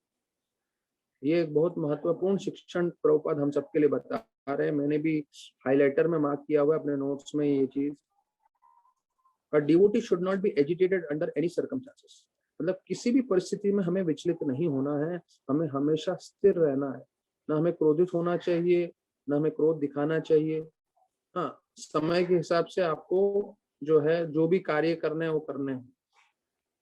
ये एक बहुत महत्वपूर्ण शिक्षण प्रभुपाद हम सबके लिए बता रहे हैं। मैंने भी हाइलाइटर में मार्क किया हुआ है अपने नोट्स में ये चीज। A devotee should not be agitated under any circumstances। मतलब किसी भी परिस्थिति में हमें विचलित नहीं होना है, हमें हमेशा स्थिर रहना है। ना हमें क्रोधित होना चाहिए, ना हमें क्रोध दिखाना चाहिए। हाँ, समय के हिसाब से आपको जो है जो भी कार्य करने हैं वो करने हैं।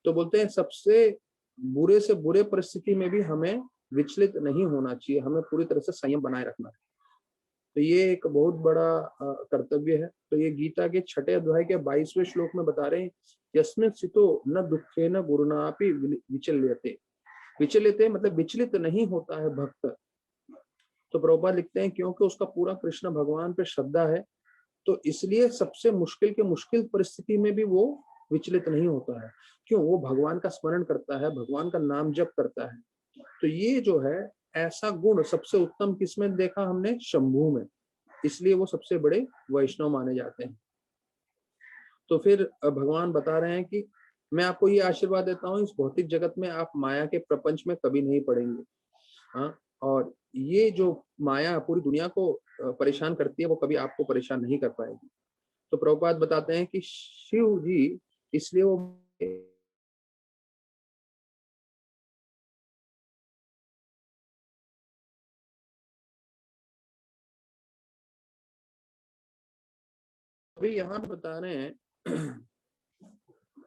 तो बोलते हैं सबसे बुरे से बुरे परिस्थिति में भी हमें विचलित नहीं होना चाहिए, हमें पूरी तरह से संयम बनाए रखना है। तो ये एक बहुत बड़ा कर्तव्य है। तो ये गीता के 6 अध्याय के 22वें श्लोक में बता रहे हैं, यस्मिन् स्थितो न दुःखेन गुरुणापि विचल्यते। विचलित मतलब विचलित नहीं होता है भक्त। तो प्रभुपाद लिखते हैं क्योंकि उसका पूरा कृष्ण भगवान पे श्रद्धा है, तो इसलिए सबसे मुश्किल के मुश्किल परिस्थिति में भी वो विचलित नहीं होता है। क्यों? वो भगवान का स्मरण करता है, भगवान का नाम जप करता है। तो ये जो है ऐसा गुण सबसे उत्तम किसमें देखा हमने? शंभू में। इसलिए वो सबसे बड़े वैष्णव माने जाते हैं। तो फिर भगवान बता रहे हैं कि मैं आपको ये आशीर्वाद देता हूँ, इस भौतिक जगत में आप माया के प्रपंच में कभी नहीं पड़ेंगे। हाँ, और ये जो माया पूरी दुनिया को परेशान करती है, वो कभी आपको परेशान नहीं कर पाएगी। तो प्रभुपाद बताते हैं कि शिव जी इसलिए वो अभी यहाँ पे बता रहे हैं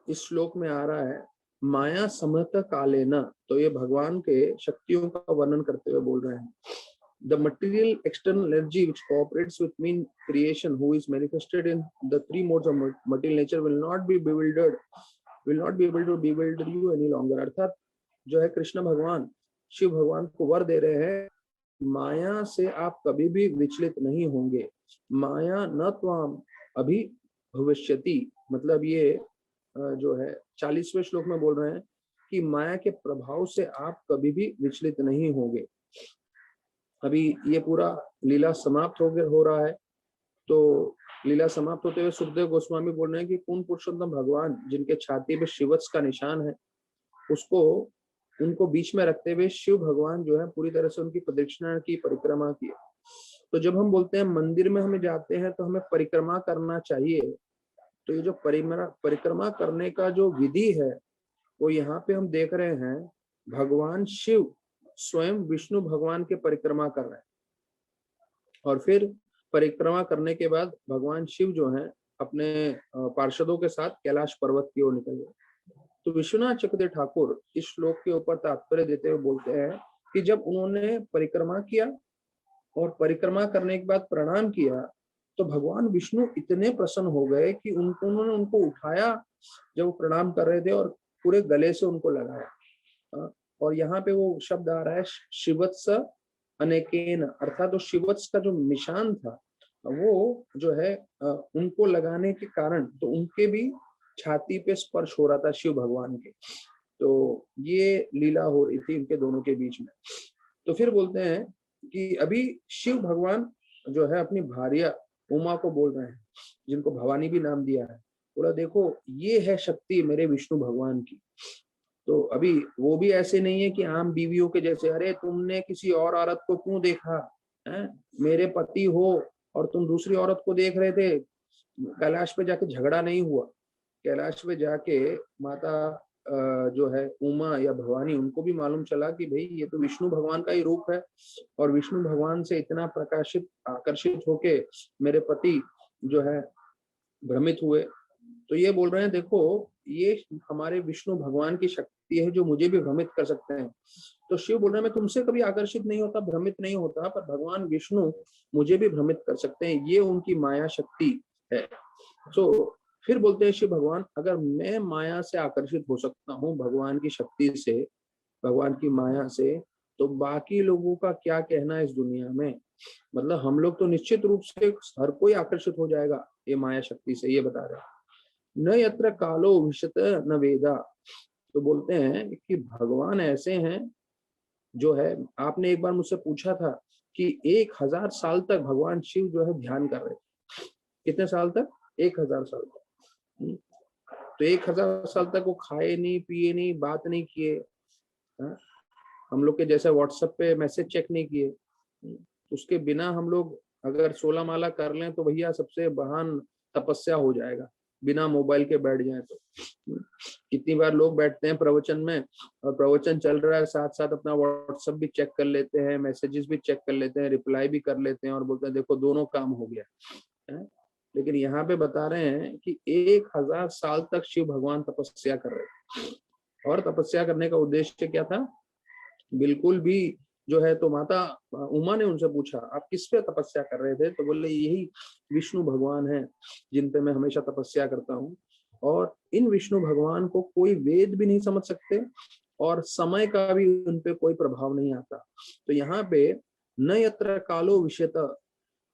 इस श्लोक में आ रहा है माया समत काले न। तो ये भगवान के शक्तियों का वर्णन करते हुए बोल रहे हैं, the material external energy which cooperates with mean creation who is manifested in the three modes of material nature will not be able to bewilder you any longer। अर्थात जो है कृष्ण भगवान शिव भगवान को वर दे रहे हैं, माया से आप कभी भी विचलित नहीं होंगे। माया न त्वाम अभी भविष्यति, मतलब ये जो है 40वें श्लोक में बोल रहे हैं कि माया के प्रभाव से आप कभी भी विचलित नहीं होंगे। अभी ये पूरा लीला समाप्त हो रहा है। तो लीला समाप्त होते हुए सुखदेव गोस्वामी बोल रहे हैं कि कौन पुरुषोत्तम भगवान जिनके छाती पे शिवत्स का निशान है, उसको उनको बीच में रखते हुए शिव भगवान जो है पूरी तरह से उनकी प्रदक्षिणा की, परिक्रमा की। तो जब हम बोलते हैं मंदिर में हमें जाते हैं तो हमें परिक्रमा करना चाहिए, तो ये जो परिक्रमा करने का जो विधि है वो यहाँ पे हम देख रहे हैं भगवान शिव स्वयं विष्णु भगवान के परिक्रमा कर रहे हैं। और फिर परिक्रमा करने के बाद भगवान शिव जो है अपने पार्षदों के साथ कैलाश पर्वत की ओर निकल गए। तो विश्वनाथ चक्रवर्ती ठाकुर इस श्लोक के ऊपर तात्पर्य देते हुए बोलते हैं कि जब उन्होंने परिक्रमा किया और परिक्रमा करने के बाद प्रणाम किया, तो भगवान विष्णु इतने प्रसन्न हो गए कि उन्होंने उनको उठाया जब वो प्रणाम कर रहे थे और पूरे गले से उनको लगाया। और यहाँ पे वो शब्द आ रहा है शिवत्स अनेकेन, अर्थात तो शिवत्स का जो निशान था वो जो है उनको लगाने के कारण तो उनके भी छाती पे स्पर्श हो रहा था शिव भगवान के। तो ये लीला हो रही थी इनके दोनों के बीच में। तो फिर बोलते हैं कि अभी शिव भगवान जो है अपनी भार्या उमा को बोल रहे हैं, जिनको भवानी भी नाम दिया है, बोला देखो ये है शक्ति मेरे विष्णु भगवान की। तो अभी वो भी ऐसे नहीं है कि आम बीवियों के जैसे, अरे तुमने किसी और औरत को क्यों देखा है, मेरे पति हो और तुम दूसरी औरत को देख रहे थे। कैलाश पे जाके झगड़ा नहीं हुआ, कैलाश पे जाके माता जो है उमा या भवानी, उनको भी मालूम चला कि भाई ये तो विष्णु भगवान का ही रूप है और विष्णु भगवान से इतना प्रकाशित आकर्षित होके मेरे पति जो है भ्रमित हुए। तो ये बोल रहे हैं देखो ये हमारे विष्णु भगवान की शक्ति है जो मुझे भी भ्रमित कर सकते हैं। तो शिव बोल रहे हैं मैं तुमसे कभी आकर्षित नहीं होता, भ्रमित नहीं होता, पर भगवान विष्णु मुझे भी भ्रमित कर सकते हैं, ये उनकी माया शक्ति है। तो फिर बोलते हैं शिव भगवान अगर मैं माया से आकर्षित हो सकता हूँ भगवान की शक्ति से, भगवान की माया से, तो बाकी लोगों का क्या कहना है इस दुनिया में। मतलब हम लोग तो निश्चित रूप से हर कोई आकर्षित हो जाएगा ये माया शक्ति से, ये बता रहे हैं। न यत्र कालो विशत न वेदा। तो बोलते हैं कि भगवान ऐसे हैं जो है, आपने एक बार मुझसे पूछा था कि 1000 साल तक भगवान शिव जो है ध्यान कर रहे थे। कितने साल तक? 1000 साल तक। तो 1000 साल तक वो खाए नहीं, पिए नहीं, बात नहीं किए, हम लोग के जैसे व्हाट्सएप पे मैसेज चेक नहीं किए। उसके बिना हम लोग अगर 16 माला कर लें तो भैया सबसे महान तपस्या हो जाएगा, बिना मोबाइल के बैठ जाए तो। कितनी बार लोग बैठते हैं प्रवचन में और प्रवचन चल रहा है, साथ साथ अपना व्हाट्सएप भी चेक कर लेते हैं, मैसेजेस भी चेक कर लेते हैं, रिप्लाई भी कर लेते हैं और बोलते हैं देखो दोनों काम हो गया है। लेकिन यहाँ पे बता रहे हैं कि 1000 साल तक शिव भगवान तपस्या कर रहे थे, और तपस्या करने का उद्देश्य क्या था? बिल्कुल भी जो है, तो माता उमा ने उनसे पूछा आप किस पे तपस्या कर रहे थे, तो बोले यही विष्णु भगवान है जिन पे मैं हमेशा तपस्या करता हूँ, और इन विष्णु भगवान को कोई वेद भी नहीं समझ सकते और समय का भी उन पे कोई प्रभाव नहीं आता। तो यहाँ पे न यत्र कालो विषयत,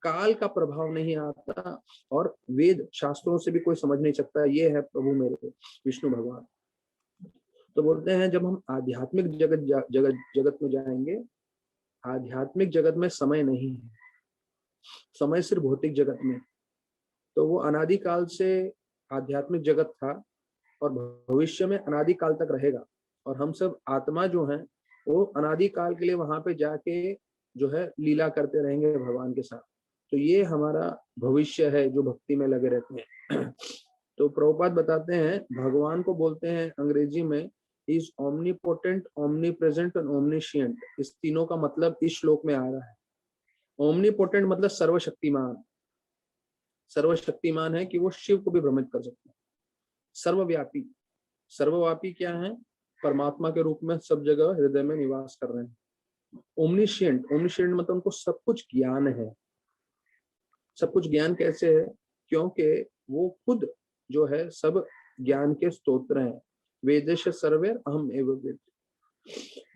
काल का प्रभाव नहीं आता और वेद शास्त्रों से भी कोई समझ नहीं सकता, ये है प्रभु मेरे विष्णु भगवान। तो बोलते हैं जब हम आध्यात्मिक जगत में जाएंगे, आध्यात्मिक जगत में समय नहीं है, समय सिर्फ भौतिक जगत में। तो वो अनादिकाल से आध्यात्मिक जगत था और भविष्य में अनादिकाल तक रहेगा, और हम सब आत्मा जो हैं वो अनादिकाल के लिए वहां पे जाके जो है लीला करते रहेंगे भगवान के साथ। तो ये हमारा भविष्य है जो भक्ति में लगे रहते हैं। तो प्रभुपाद बताते हैं भगवान को बोलते हैं अंग्रेजी में इज ओमनीपोटेंट, ओमनीप्रेजेंट और ओमनीशिएंट। इस तीनों का मतलब इस श्लोक में आ रहा है। ओमनीपोटेंट मतलब सर्वशक्तिमान, सर्वशक्तिमान है कि वो शिव को भी भ्रमित कर सकते हैं। सर्वव्यापी, सर्वव्यापी क्या है? परमात्मा के रूप में सब जगह हृदय में निवास कर रहे हैं। ओमनीशिएंट, ओमनीशिएंट मतलब उनको सब कुछ ज्ञान है। सब कुछ ज्ञान कैसे है? क्योंकि वो खुद जो है सब ज्ञान के स्तोत्र हैं। वेदेश सर्वेर अहम एव वेद।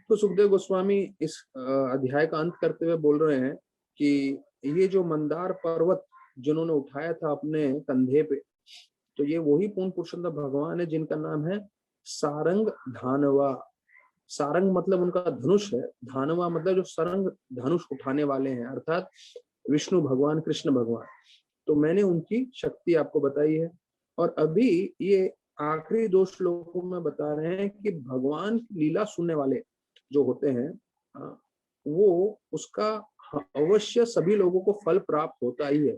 तो सुखदेव गोस्वामी इस अध्याय का अंत करते हुए बोल रहे हैं कि ये जो मंदार पर्वत जिन्होंने उठाया था अपने कंधे पे, तो ये वही पूर्ण पुरुषोत्तम भगवान है जिनका नाम है सारंग धानवा। सारंग मतलब उनका धनुष है, धानवा मतलब जो सरंग धनुष उठाने वाले हैं, अर्थात विष्णु भगवान, कृष्ण भगवान। तो मैंने उनकी शक्ति आपको बताई है। और अभी ये आखिरी 2 श्लोकों में बता रहे हैं कि भगवान की लीला सुनने वाले जो होते हैं वो उसका अवश्य सभी लोगों को फल प्राप्त होता ही है।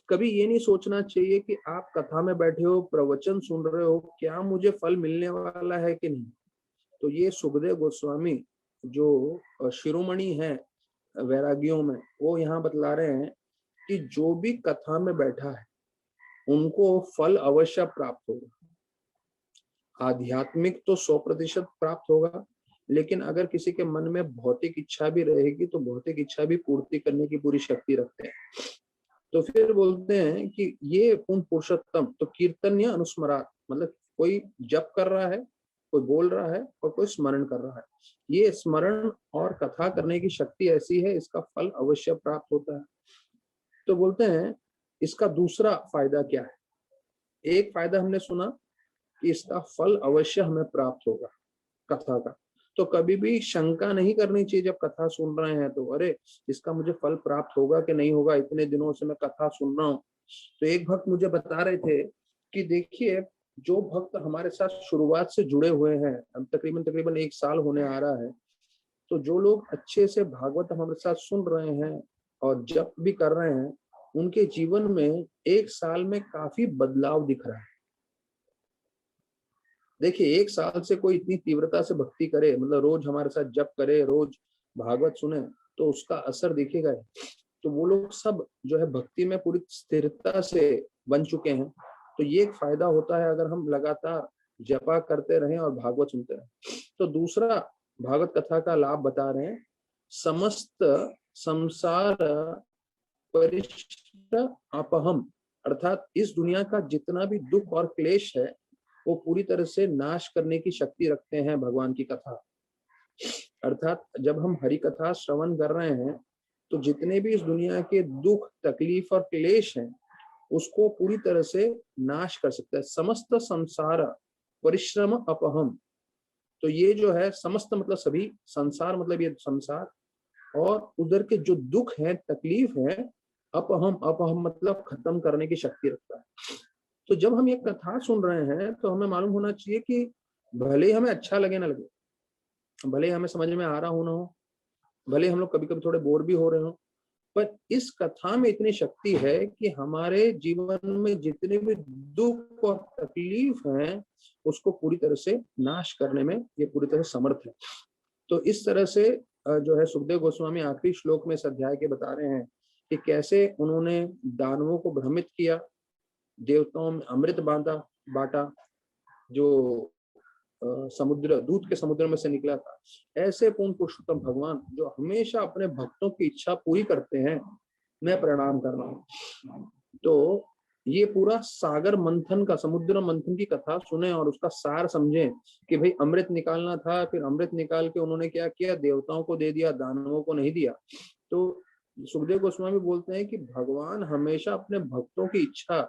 कभी ये नहीं सोचना चाहिए कि आप कथा में बैठे हो, प्रवचन सुन रहे हो, क्या मुझे फल मिलने वाला है कि नहीं। तो ये सुखदेव गोस्वामी जो शिरोमणि है वैरागियों में, वो यहाँ बतला रहे हैं कि जो भी कथा में बैठा है उनको फल अवश्य प्राप्त होगा। आध्यात्मिक तो 100% प्राप्त होगा, लेकिन अगर किसी के मन में भौतिक इच्छा भी रहेगी तो भौतिक इच्छा भी पूर्ति करने की पूरी शक्ति रखते हैं। तो फिर बोलते हैं कि ये पूर्ण पुरुषोत्तम, तो कीर्तन्य अनुस्मरात मतलब कोई जप कर रहा है, कोई बोल रहा है और कोई स्मरण कर रहा है। ये स्मरण और कथा करने की शक्ति ऐसी है, इसका फल अवश्य प्राप्त होता है। तो बोलते हैं इसका दूसरा फायदा क्या है? एक फायदा हमने सुना कि इसका फल अवश्य हमें प्राप्त होगा कथा का। तो कभी भी शंका नहीं करनी चाहिए जब कथा सुन रहे हैं तो, अरे इसका मुझे फल प्राप्त होगा कि नहीं होगा, इतने दिनों से मैं कथा सुन रहा हूँ। तो एक भक्त मुझे बता रहे थे कि देखिए जो भक्त हमारे साथ शुरुआत से जुड़े हुए हैं, अब तकरीबन 1 साल होने आ रहा है, तो जो लोग अच्छे से भागवत हमारे साथ सुन रहे हैं और जप भी कर रहे हैं, उनके जीवन में 1 साल में काफी बदलाव दिख रहा है। देखिए 1 साल से कोई इतनी तीव्रता से भक्ति करे, मतलब रोज हमारे साथ जप करे, रोज भागवत सुने, तो उसका असर दिखेगा। तो वो लोग सब जो है भक्ति में पूरी स्थिरता से बन चुके हैं। तो ये एक फायदा होता है अगर हम लगातार जपा करते रहें और भागवत सुनते रहें। तो दूसरा भागवत कथा का लाभ बता रहे हैं, समस्त संसार परिष्ट अपहम, अर्थात इस दुनिया का जितना भी दुख और क्लेश है वो पूरी तरह से नाश करने की शक्ति रखते हैं भगवान की कथा। अर्थात जब हम हरि कथा श्रवण कर रहे हैं तो जितने भी इस दुनिया के दुख, तकलीफ और क्लेश हैं उसको पूरी तरह से नाश कर सकता है। समस्त संसार परिश्रम अपहम, तो ये जो है समस्त मतलब सभी, संसार मतलब ये संसार, और उधर के जो दुख है, तकलीफ है, अपहम, अपहम मतलब खत्म करने की शक्ति रखता है। तो जब हम ये कथा सुन रहे हैं तो हमें मालूम होना चाहिए कि भले ही हमें अच्छा लगे ना लगे, भले ही हमें समझ में आ रहा हो ना हो, भले हम लोग कभी कभी थोड़े बोर भी हो रहे हो, पर इस कथा में इतनी शक्ति है कि हमारे जीवन में जितने भी दुख और तकलीफ हैं उसको पूरी तरह से नाश करने में ये पूरी तरह समर्थ है। तो इस तरह से जो है सुखदेव गोस्वामी आखिरी श्लोक में इस अध्याय के बता रहे हैं कि कैसे उन्होंने दानवों को भ्रमित किया, देवताओं में अमृत बांटा जो समुद्र दूध के समुद्र में से निकला था। ऐसे पूर्ण पुरुषोत्तम भगवान जो हमेशा अपने भक्तों की इच्छा पूरी करते हैं, मैं प्रणाम कर रहा हूँ। तो ये पूरा सागर मंथन का, समुद्र मंथन की कथा सुने और उसका सार समझें कि भाई अमृत निकालना था, फिर अमृत निकाल के उन्होंने क्या किया, देवताओं को दे दिया, दानवों को नहीं दिया। तो सुखदेव गोस्वामी बोलते हैं कि भगवान हमेशा अपने भक्तों की इच्छा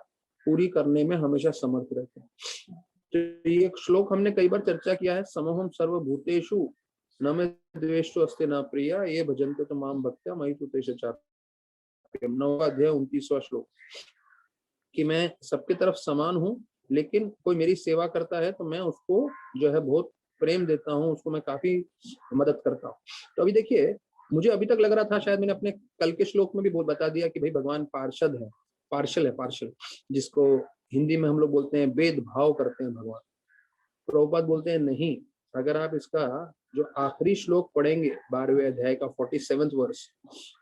पूरी करने में हमेशा समर्थ रहते हैं। तो ये एक श्लोक हमने कई बार चर्चा किया है, समोहम सर्वभूतेषु न मे द्वेषो अस्ति न प्रिया ये भजन्ते तो माम भक्त्या मयि तु तेषु चाप्यम्। 9वां अध्याय 29वां श्लोक, कि मैं सबके तरफ समान हूँ, लेकिन कोई मेरी सेवा करता है तो मैं उसको जो है बहुत प्रेम देता हूँ, उसको मैं काफी मदद करता हूँ। तो अभी देखिए, मुझे अभी तक लग रहा था, शायद मैंने अपने कल के श्लोक में भी बहुत बता दिया कि भाई भगवान पार्षद है, पार्शल, जिसको हिंदी में हम लोग बोलते हैं भेदभाव करते हैं भगवान। प्रभुपाद बोलते हैं नहीं, अगर आप इसका जो आखिरी श्लोक पढ़ेंगे 12वें अध्याय का 47वां वर्ष,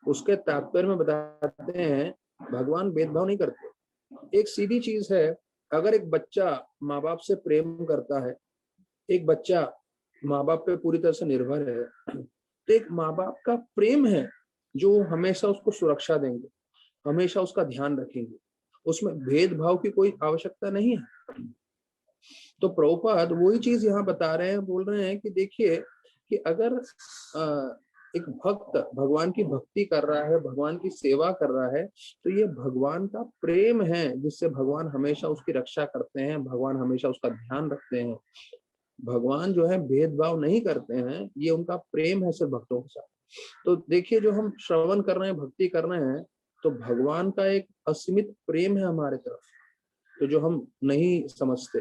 उसके तात्पर्य में बताते हैं भगवान भेदभाव नहीं करते। एक सीधी चीज है, अगर एक बच्चा माँ बाप से प्रेम करता है, एक बच्चा माँ बाप पे पूरी तरह से निर्भर है, तो एक माँ बाप का प्रेम है जो हमेशा उसको सुरक्षा देंगे, हमेशा उसका ध्यान रखेंगे, उसमें भेदभाव की कोई आवश्यकता नहीं है। तो प्रभुपाद वही चीज यहाँ बता रहे हैं, बोल रहे हैं कि देखिए कि अगर एक भक्त भगवान की भक्ति कर रहा है, भगवान की सेवा कर रहा है, तो ये भगवान का प्रेम है जिससे भगवान हमेशा उसकी रक्षा करते हैं, भगवान हमेशा उसका ध्यान रखते हैं। भगवान जो है भेदभाव नहीं करते हैं, ये उनका प्रेम है सिर्फ भक्तों के साथ। तो देखिए, जो हम श्रवण कर रहे हैं, भक्ति कर रहे हैं, तो भगवान का एक असीमित प्रेम है हमारे तरफ, तो जो हम नहीं समझते।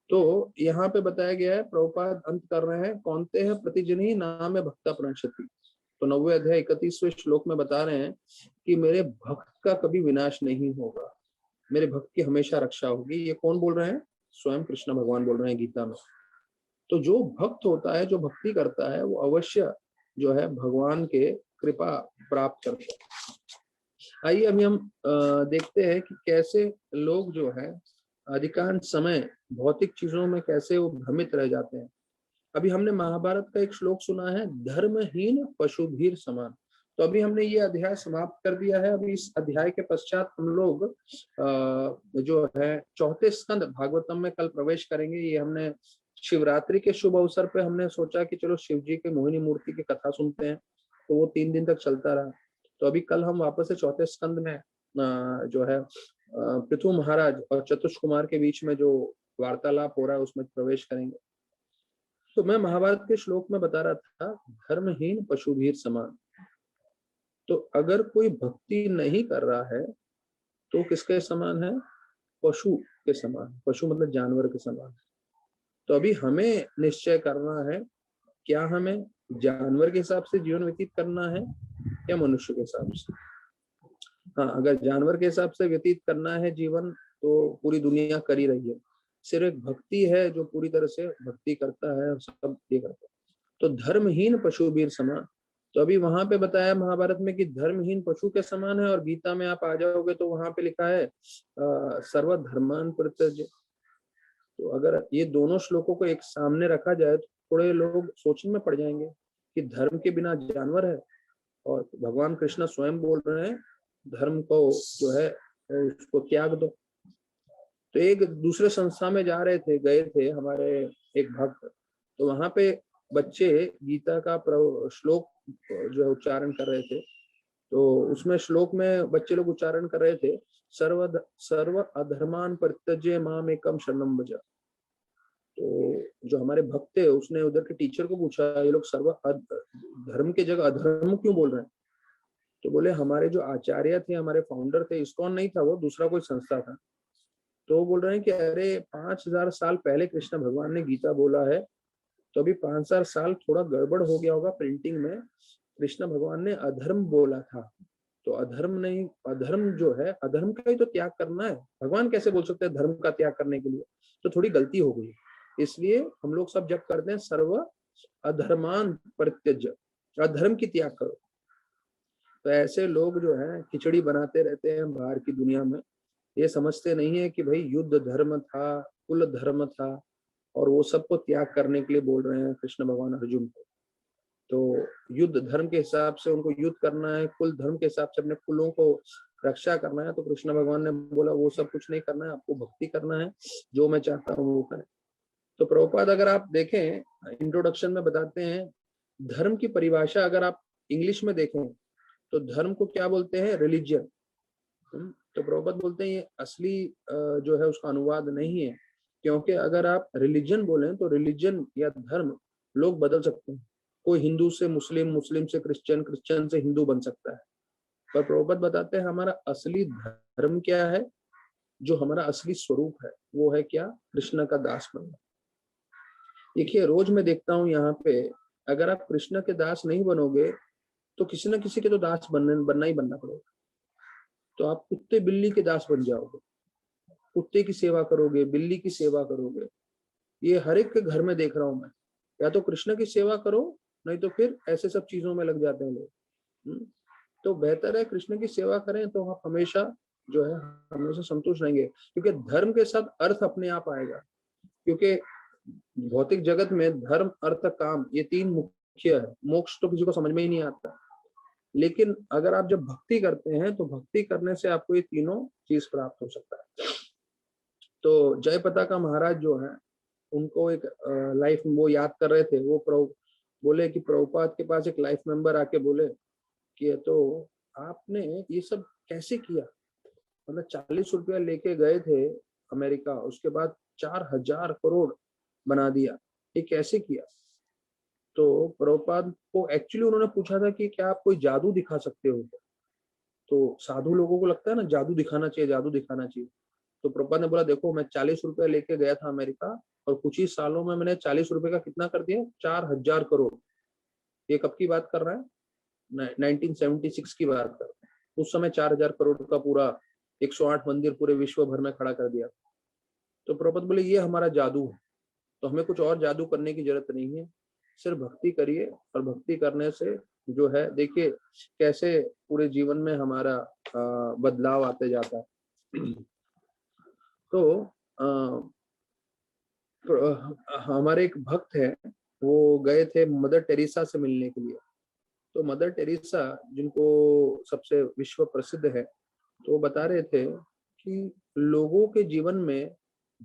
तो यहाँ पे बताया गया है, प्रभुपाद अंत कर रहे हैं, कौनते हैं प्रतिजनी नाम है भक्ता प्रणशति। तो 9वें अध्याय 31वें श्लोक में बता रहे हैं कि मेरे भक्त का कभी विनाश नहीं होगा, मेरे भक्त की हमेशा रक्षा होगी। ये कौन बोल रहे हैं? स्वयं कृष्ण भगवान बोल रहे हैं गीता में। तो जो भक्त होता है, जो भक्ति करता है, वो अवश्य जो है भगवान के कृपा प्राप्त करता है। आइए अभी हम देखते हैं कि कैसे लोग जो है अधिकांश समय भौतिक चीजों में कैसे वो भ्रमित रह जाते हैं। अभी हमने महाभारत का एक श्लोक सुना है, धर्महीन पशुभीर समान। तो अभी हमने ये अध्याय समाप्त कर दिया है। अभी इस अध्याय के पश्चात हम लोग जो है चौथे स्कंद भागवतम में कल प्रवेश करेंगे। ये हमने शिवरात्रि के शुभ अवसर पे हमने सोचा कि चलो शिव जी के मोहिनी मूर्ति की कथा सुनते हैं, तो वो 3 दिन तक चलता रहा। तो अभी कल हम वापस से चौथे स्कंद में जो है पृथु महाराज और चतुष कुमार के बीच में जो वार्तालाप हो रहा है उसमें प्रवेश करेंगे। तो मैं महाभारत के श्लोक में बता रहा था, धर्महीन पशुभीर समान। तो अगर कोई भक्ति नहीं कर रहा है तो किसके समान है? पशु के समान। पशु मतलब जानवर के समान। तो अभी हमें निश्चय करना है, क्या हमें जानवर के हिसाब से जीवन व्यतीत करना है या मनुष्य के हिसाब से? हाँ, अगर जानवर के हिसाब से व्यतीत करना है जीवन, तो पूरी दुनिया कर ही रही है। सिर्फ एक भक्ति है जो पूरी तरह से भक्ति करता है और सब ये करता है। तो धर्महीन पशुभीर समान। तो अभी वहां पे बताया महाभारत में कि धर्महीन पशु के समान है, और गीता में आप आ जाओगे तो वहां पे लिखा है सर्वधर्मान परित्यज्य। तो अगर ये दोनों श्लोकों को एक सामने रखा जाए तो थोड़े लोग सोचने में पड़ जाएंगे कि धर्म के बिना जानवर है, और भगवान कृष्ण स्वयं बोल रहे हैं धर्म को जो है उसको त्याग दो। तो एक दूसरे संस्था में जा रहे थे, गए थे हमारे एक भक्त, तो वहां पे बच्चे गीता का श्लोक जो है उच्चारण कर रहे थे। तो उसमें श्लोक में बच्चे लोग उच्चारण कर रहे थे, सर्व अधर्मान परित्यज्य माम एकम शरणम भज। तो जो हमारे भक्त थे उसने उधर के टीचर को पूछा, ये लोग सर्व धर्म के जगह अधर्म क्यों बोल रहे हैं? तो बोले हमारे जो आचार्य थे, हमारे फाउंडर थे, इस्कॉन नहीं था वो, दूसरा कोई संस्था था। तो बोल रहे हैं कि अरे 5000 साल पहले कृष्ण भगवान ने गीता बोला है, तो अभी 5000 साल थोड़ा गड़बड़ हो गया होगा प्रिंटिंग में, कृष्ण भगवान ने अधर्म बोला था, तो अधर्म नहीं, अधर्म जो है, अधर्म का ही तो त्याग करना है। भगवान कैसे बोल सकते हैं धर्म का त्याग करने के लिए? तो थोड़ी गलती हो गई। इसलिए हम लोग सब जब करते हैं सर्व अधर्मान परित्यज्य, अधर्म की त्याग करो। तो ऐसे लोग जो है खिचड़ी बनाते रहते हैं बाहर की दुनिया में, ये समझते नहीं है कि भाई युद्ध धर्म था, कुल धर्म था, और वो सबको त्याग करने के लिए बोल रहे हैं कृष्ण भगवान अर्जुन को। तो युद्ध धर्म के हिसाब से उनको युद्ध करना है, कुल धर्म के हिसाब से अपने कुलों को रक्षा करना है। तो कृष्ण भगवान ने बोला वो सब कुछ नहीं करना है, आपको भक्ति करना है, जो मैं चाहता हूँ वो करें। तो प्रभुपाद अगर आप देखें इंट्रोडक्शन में बताते हैं धर्म की परिभाषा, अगर आप इंग्लिश में देखें तो धर्म को क्या बोलते हैं? रिलीजियन। तो प्रभुपाद बोलते हैं ये असली जो है उसका अनुवाद नहीं है, क्योंकि अगर आप रिलीजन बोलें तो रिलीजन या धर्म लोग बदल सकते हैं। कोई हिंदू से मुस्लिम, मुस्लिम से क्रिश्चियन, क्रिश्चियन से हिंदू बन सकता है। पर प्रभुपाद बताते हैं हमारा असली धर्म क्या है, जो हमारा असली स्वरूप है वो है क्या? कृष्ण का दास बनना। देखिए रोज मैं देखता हूँ यहाँ पे, अगर आप कृष्ण के दास नहीं बनोगे तो किसी न किसी के तो दास बनना ही बनना पड़ेगा। तो आप कुत्ते बिल्ली के दास बन जाओगे, कुत्ते की सेवा करोगे, बिल्ली की सेवा करोगे। ये हर एक के घर में देख रहा हूं मैं। या तो कृष्ण की सेवा करो, नहीं तो फिर ऐसे सब चीजों में लग जाते हैं लोग। तो बेहतर है कृष्ण की सेवा करें, तो आप हमेशा जो है हमेशा संतुष्ट रहेंगे, क्योंकि धर्म के साथ अर्थ अपने आप आएगा। क्योंकि भौतिक जगत में धर्म, अर्थ, काम, ये तीन मुख्य है। मोक्ष तो किसी को समझ में ही नहीं आता, लेकिन अगर आप जब भक्ति करते हैं तो भक्ति करने से आपको ये तीनों चीज प्राप्त हो सकता है। तो जय पताका महाराज जो है, उनको एक लाइफ वो याद कर रहे थे, वो बोले कि प्रभुपाद के पास एक लाइफ मेंबर आके बोले कि तो आपने ये सब कैसे किया? मतलब 40 रुपया लेके गए थे अमेरिका, उसके बाद 4,000 करोड़ बना दिया, ये कैसे किया? तो प्रभुपाद को एक्चुअली उन्होंने पूछा था कि क्या आप कोई जादू दिखा सकते हो? तो साधु लोगों को लगता है ना जादू दिखाना चाहिए, जादू दिखाना चाहिए। तो प्रभुपाद ने बोला देखो मैं 40 रुपया लेके गया था अमेरिका, और कुछ ही सालों में मैंने 40 रुपए का कितना कर दिया? 4,000 करोड़। ये कब की बात कर रहा है? 1976 की बात कर रहे हैं। उस समय 4,000 करोड़ का पूरा 108 मंदिर पूरे विश्व भर में खड़ा कर दिया। तो प्रभुपाद बोले ये हमारा जादू है, तो हमें कुछ और जादू करने की जरूरत नहीं है, सिर्फ भक्ति करिए। और भक्ति करने से जो है देखिए कैसे पूरे जीवन में हमारा बदलाव आते जाता है। तो हमारे एक भक्त है, वो गए थे मदर टेरेसा से मिलने के लिए। तो मदर टेरेसा जिनको सबसे विश्व प्रसिद्ध है, तो वो बता रहे थे कि लोगों के जीवन में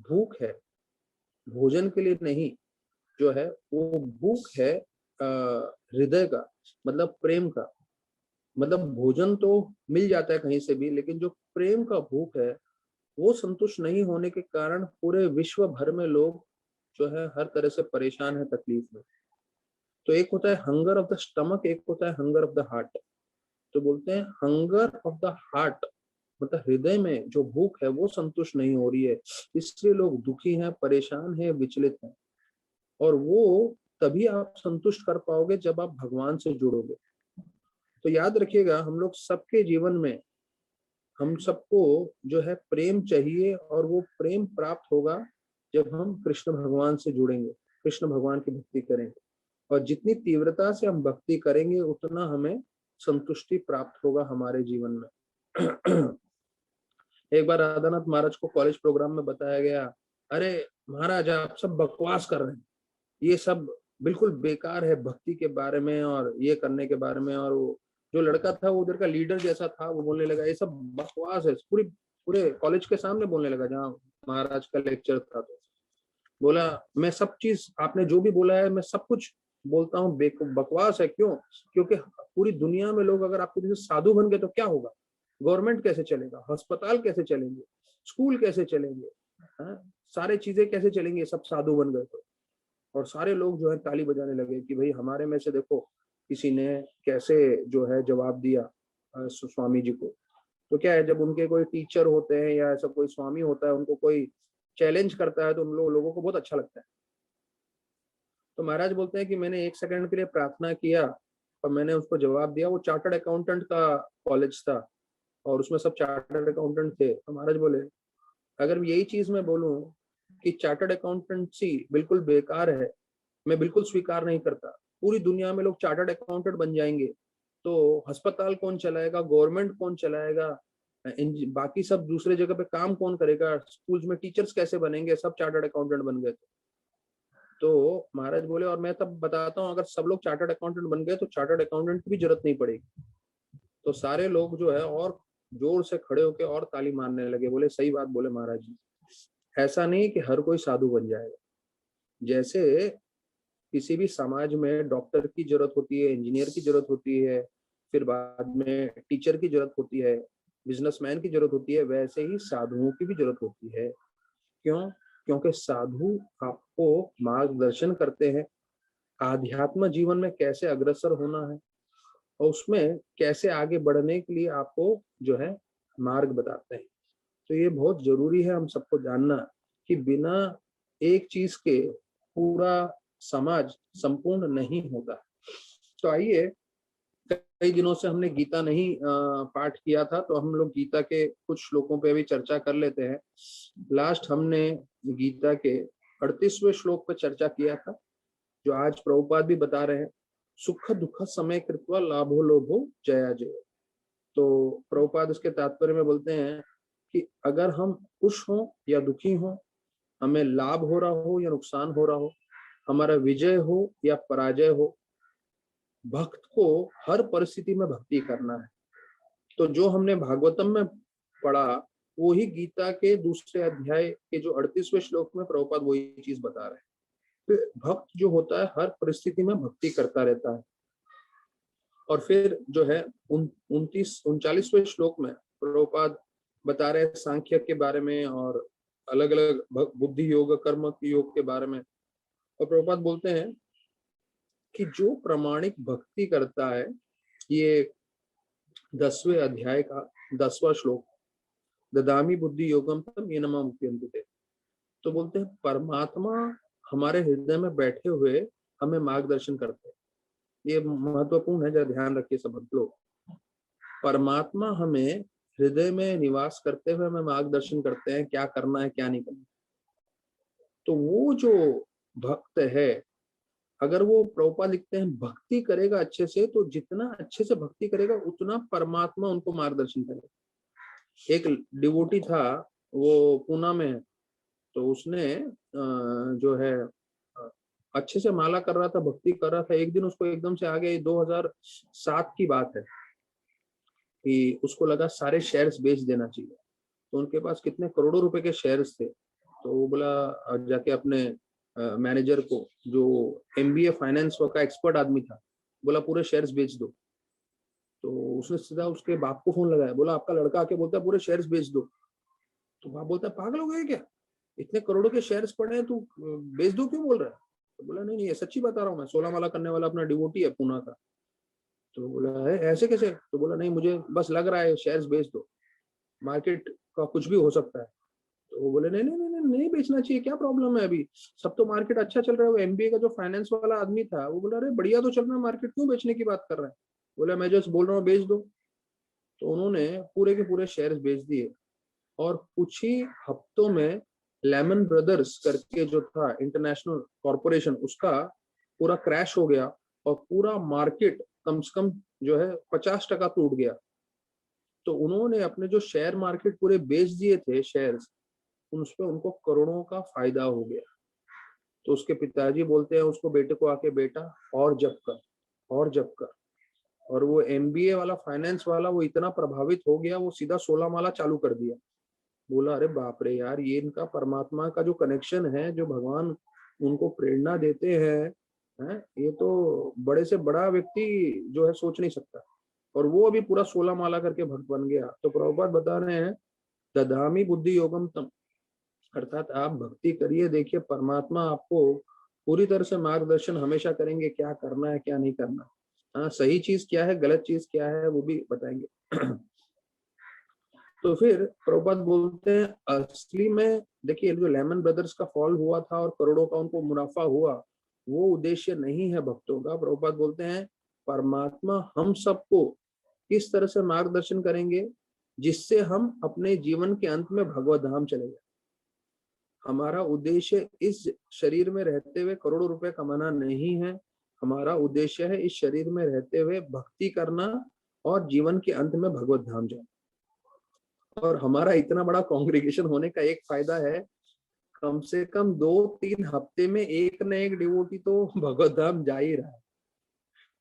भूख है, भोजन के लिए नहीं, जो है वो भूख है हृदय का, मतलब प्रेम का। मतलब भोजन तो मिल जाता है कहीं से भी, लेकिन जो प्रेम का भूख है वो संतुष्ट नहीं होने के कारण पूरे विश्व भर में लोग जो है हर तरह से परेशान है, तकलीफ में। तो एक होता है हंगर ऑफ द स्टमक, एक होता है हंगर ऑफ द हार्ट। तो बोलते हैं हंगर ऑफ द हार्ट, मतलब हृदय में जो भूख है वो संतुष्ट नहीं हो रही है, इसलिए लोग दुखी हैं, परेशान हैं, विचलित हैं। और वो तभी आप संतुष्ट कर पाओगे जब आप भगवान से जुड़ोगे। तो याद रखिएगा हम लोग सबके जीवन में, हम सबको जो है प्रेम चाहिए, और वो प्रेम प्राप्त होगा जब हम कृष्ण भगवान से जुड़ेंगे, कृष्ण भगवान की भक्ति करेंगे। और जितनी तीव्रता से हम भक्ति करेंगे उतना हमें संतुष्टि प्राप्त होगा हमारे जीवन में। एक बार राधानाथ महाराज को कॉलेज प्रोग्राम में बताया गया, अरे महाराज आप सब बकवास कर रहे हैं, ये सब बिल्कुल बेकार है भक्ति के बारे में और ये करने के बारे में। और वो जो लड़का था वो उधर का लीडर जैसा था, वो बोलने लगा ये सब बकवास है, पूरे कॉलेज के सामने बोलने लगा जहाँ महाराज का लेक्चर था। तो बोला मैं सब चीज आपने जो भी बोला है मैं सब कुछ बोलता हूँ बकवास है। क्यों? क्योंकि पूरी दुनिया में लोग अगर आपके जैसे साधु बन गए तो क्या होगा? गवर्नमेंट कैसे चलेगा? अस्पताल कैसे चलेंगे? स्कूल कैसे चलेंगे? सारे चीजें कैसे चलेंगे सब साधु बन गए तो? और सारे लोग जो है ताली बजाने लगे कि भाई हमारे में से देखो किसी ने कैसे जो है जवाब दिया स्वामी जी को। तो क्या है, जब उनके कोई टीचर होते हैं या ऐसा कोई स्वामी होता है, उनको कोई चैलेंज करता है तो उन लोगों को बहुत अच्छा लगता है। तो महाराज बोलते हैं कि मैंने 1 सेकंड के लिए प्रार्थना किया और मैंने उसको जवाब दिया, वो चार्टर्ड अकाउंटेंट का कॉलेज था और उसमें सब चार्टर्ड अकाउंटेंट थे। तो महाराज बोले अगर यही चीज मैं बोलूं कि चार्टर्ड अकाउंटेंसी बिल्कुल बेकार है, मैं बिल्कुल स्वीकार नहीं करता, पूरी दुनिया में लोग चार्टर्ड अकाउंटेंट बन जाएंगे तो अस्पताल कौन चलाएगा, गवर्नमेंट कौन चलाएगा, बाकी सब दूसरे जगह पे काम कौन करेगा, स्कूल्स में टीचर्स कैसे बनेंगे, सब चार्टर्ड अकाउंटेंट बन गए। तो महाराज बोले और मैं तब बताता हूँ अगर सब लोग चार्टर्ड अकाउंटेंट बन गए तो चार्टर्ड अकाउंटेंट की भी जरूरत नहीं पड़ेगी। तो सारे लोग जो है और जोर से खड़े होके और ताली मारने लगे, बोले सही बात बोले महाराज जी। ऐसा नहीं कि हर कोई साधु बन जाएगा, जैसे किसी भी समाज में डॉक्टर की जरूरत होती है, इंजीनियर की जरूरत होती है, फिर बाद में टीचर की जरूरत होती है, बिजनेसमैन की जरूरत होती है, वैसे ही साधुओं की भी जरूरत होती है। क्यों? क्योंकि साधु आपको मार्गदर्शन करते हैं आध्यात्म जीवन में कैसे अग्रसर होना है और उसमें कैसे आगे बढ़ने के लिए आपको जो है मार्ग बताते हैं। तो ये बहुत जरूरी है हम सबको जानना कि बिना एक चीज के पूरा समाज संपूर्ण नहीं होता। तो आइए, कई दिनों से हमने गीता नहीं पाठ किया था, तो हम लोग गीता के कुछ श्लोकों पे भी चर्चा कर लेते हैं। लास्ट हमने गीता के 38वें श्लोक पर चर्चा किया था, जो आज प्रभुपाद भी बता रहे हैं, सुख दुख समय कृत्वा लाभो लोभो जया जय। तो प्रभुपाद इसके तात्पर्य में बोलते हैं कि अगर हम खुश हों या दुखी हों, हमें लाभ हो रहा हो या नुकसान हो रहा हो, हमारा विजय हो या पराजय हो, भक्त को हर परिस्थिति में भक्ति करना है। तो जो हमने भागवतम में पढ़ा वो ही गीता के दूसरे अध्याय के जो 38वें श्लोक में प्रभुपाद वही चीज बता रहे हैं। तो भक्त जो होता है हर परिस्थिति में भक्ति करता रहता है। और फिर जो है 39वें श्लोक में प्रभुपाद बता रहे हैं सांख्य के बारे में और अलग अलग बुद्धि योग कर्म योग के बारे में। और प्रभुपाद बोलते हैं कि जो प्रामाणिक भक्ति करता है, ये 10वें अध्याय का 10वां श्लोक, ददामी बुद्धि योगम तम येन माम उपयन्ते। तो बोलते हैं परमात्मा हमारे हृदय में बैठे हुए हमें मार्गदर्शन करते हैं। ये महत्वपूर्ण है, जरा ध्यान रखिए सब लोग। परमात्मा हमें हृदय में निवास करते हुए हमें मार्गदर्शन करते हैं क्या करना है क्या नहीं करना। तो वो जो भक्त है, अगर वो प्रभुपाद लिखते हैं भक्ति करेगा अच्छे से, तो जितना अच्छे से भक्ति करेगा उतना परमात्मा उनको मार्गदर्शन करेगा। एक डिवोटी था, वो पूना में, तो उसने जो है अच्छे से माला कर रहा था, भक्ति कर रहा था। एक दिन उसको एकदम से आ गया, 2007 की बात है, कि उसको लगा सारे शेयर्स बेच देना चाहिए। तो उनके पास कितने करोड़ों रुपए के शेयर्स थे। तो वो बोला जाके अपने मैनेजर को, जो MBA फाइनेंस का एक्सपर्ट आदमी था, बोला पूरे शेयर्स बेच दो। तो उसने सीधा उसके बाप को फोन लगाया, बोला आपका लड़का आके बोलता है पूरे शेयर्स बेच दो। तो बाप बोलता है पागल हो गए क्या, इतने करोड़ों के शेयर्स पड़े हैं, तू बेच दो क्यों बोल रहा है। तो बोला नहीं नहीं ये सच्ची बता रहा हूँ मैं, 16 माला करने वाला अपना डिवोटी है पूना का। तो बोला है ऐसे कैसे। तो बोला नहीं मुझे बस लग रहा है शेयर्स बेच दो, मार्केट का कुछ भी हो सकता है। तो वो बोले नहीं नहीं नहीं नहीं, नहीं बेचना चाहिए, क्या प्रॉब्लम है, अभी सब तो मार्केट अच्छा चल रहा है। वो MBA का जो फाइनेंस वाला आदमी था वो बोला अरे बढ़िया तो चल रहा है मार्केट, क्यों बेचने की बात कर रहा है। बोला मैं जस्ट बोल रहा हूँ बेच दो। तो उन्होंने पूरे के पूरे शेयर्स बेच दिए और कुछ ही हफ्तों में लेमन ब्रदर्स करके जो था इंटरनेशनल कॉर्पोरेशन, उसका पूरा क्रैश हो गया और पूरा मार्केट कम से कम जो है 50% टूट गया। तो उन्होंने अपने जो शेयर मार्केट पूरे बेच दिए थे शेयर्स, उसपे उनको करोड़ों का फायदा हो गया। तो उसके पिताजी बोलते हैं उसको, बेटे को आके, बेटा और जप कर और जप कर। और वो MBA वाला फाइनेंस वाला वो इतना प्रभावित हो गया, वो सीधा 16 माला चालू कर दिया। बोला अरे बाप रे यार, ये इनका परमात्मा का जो कनेक्शन है, जो भगवान उनको प्रेरणा देते हैं, ये तो बड़े से बड़ा व्यक्ति जो है सोच नहीं सकता। और वो अभी पूरा 16 माला करके भक्त बन गया। तो प्रभुपाद बता रहे हैं ददामी बुद्धि योगम तम, अर्थात आप भक्ति करिए, देखिए परमात्मा आपको पूरी तरह से मार्गदर्शन हमेशा करेंगे, क्या करना है क्या नहीं करना। हाँ, सही चीज क्या है गलत चीज क्या है वो भी बताएंगे। तो फिर प्रभुपाद बोलते हैं असली में देखिए, जो लेमन ब्रदर्स का फॉल हुआ था और करोड़ों का उनको मुनाफा हुआ, वो उद्देश्य नहीं है भक्तों का। प्रभुपाद बोलते हैं परमात्मा हम सबको किस तरह से मार्गदर्शन करेंगे जिससे हम अपने जीवन के अंत में भगवत धाम चले जाए। हमारा उद्देश्य इस शरीर में रहते हुए करोड़ों रुपए कमाना नहीं है। हमारा उद्देश्य है इस शरीर में रहते हुए भक्ति करना और जीवन के अंत में भगवत धाम जाना। और हमारा इतना बड़ा कांग्रेगेशन होने का एक फायदा है, कम से कम 2-3 हफ्ते में एक न एक डिवोटी तो भगवत धाम जा ही रहा है।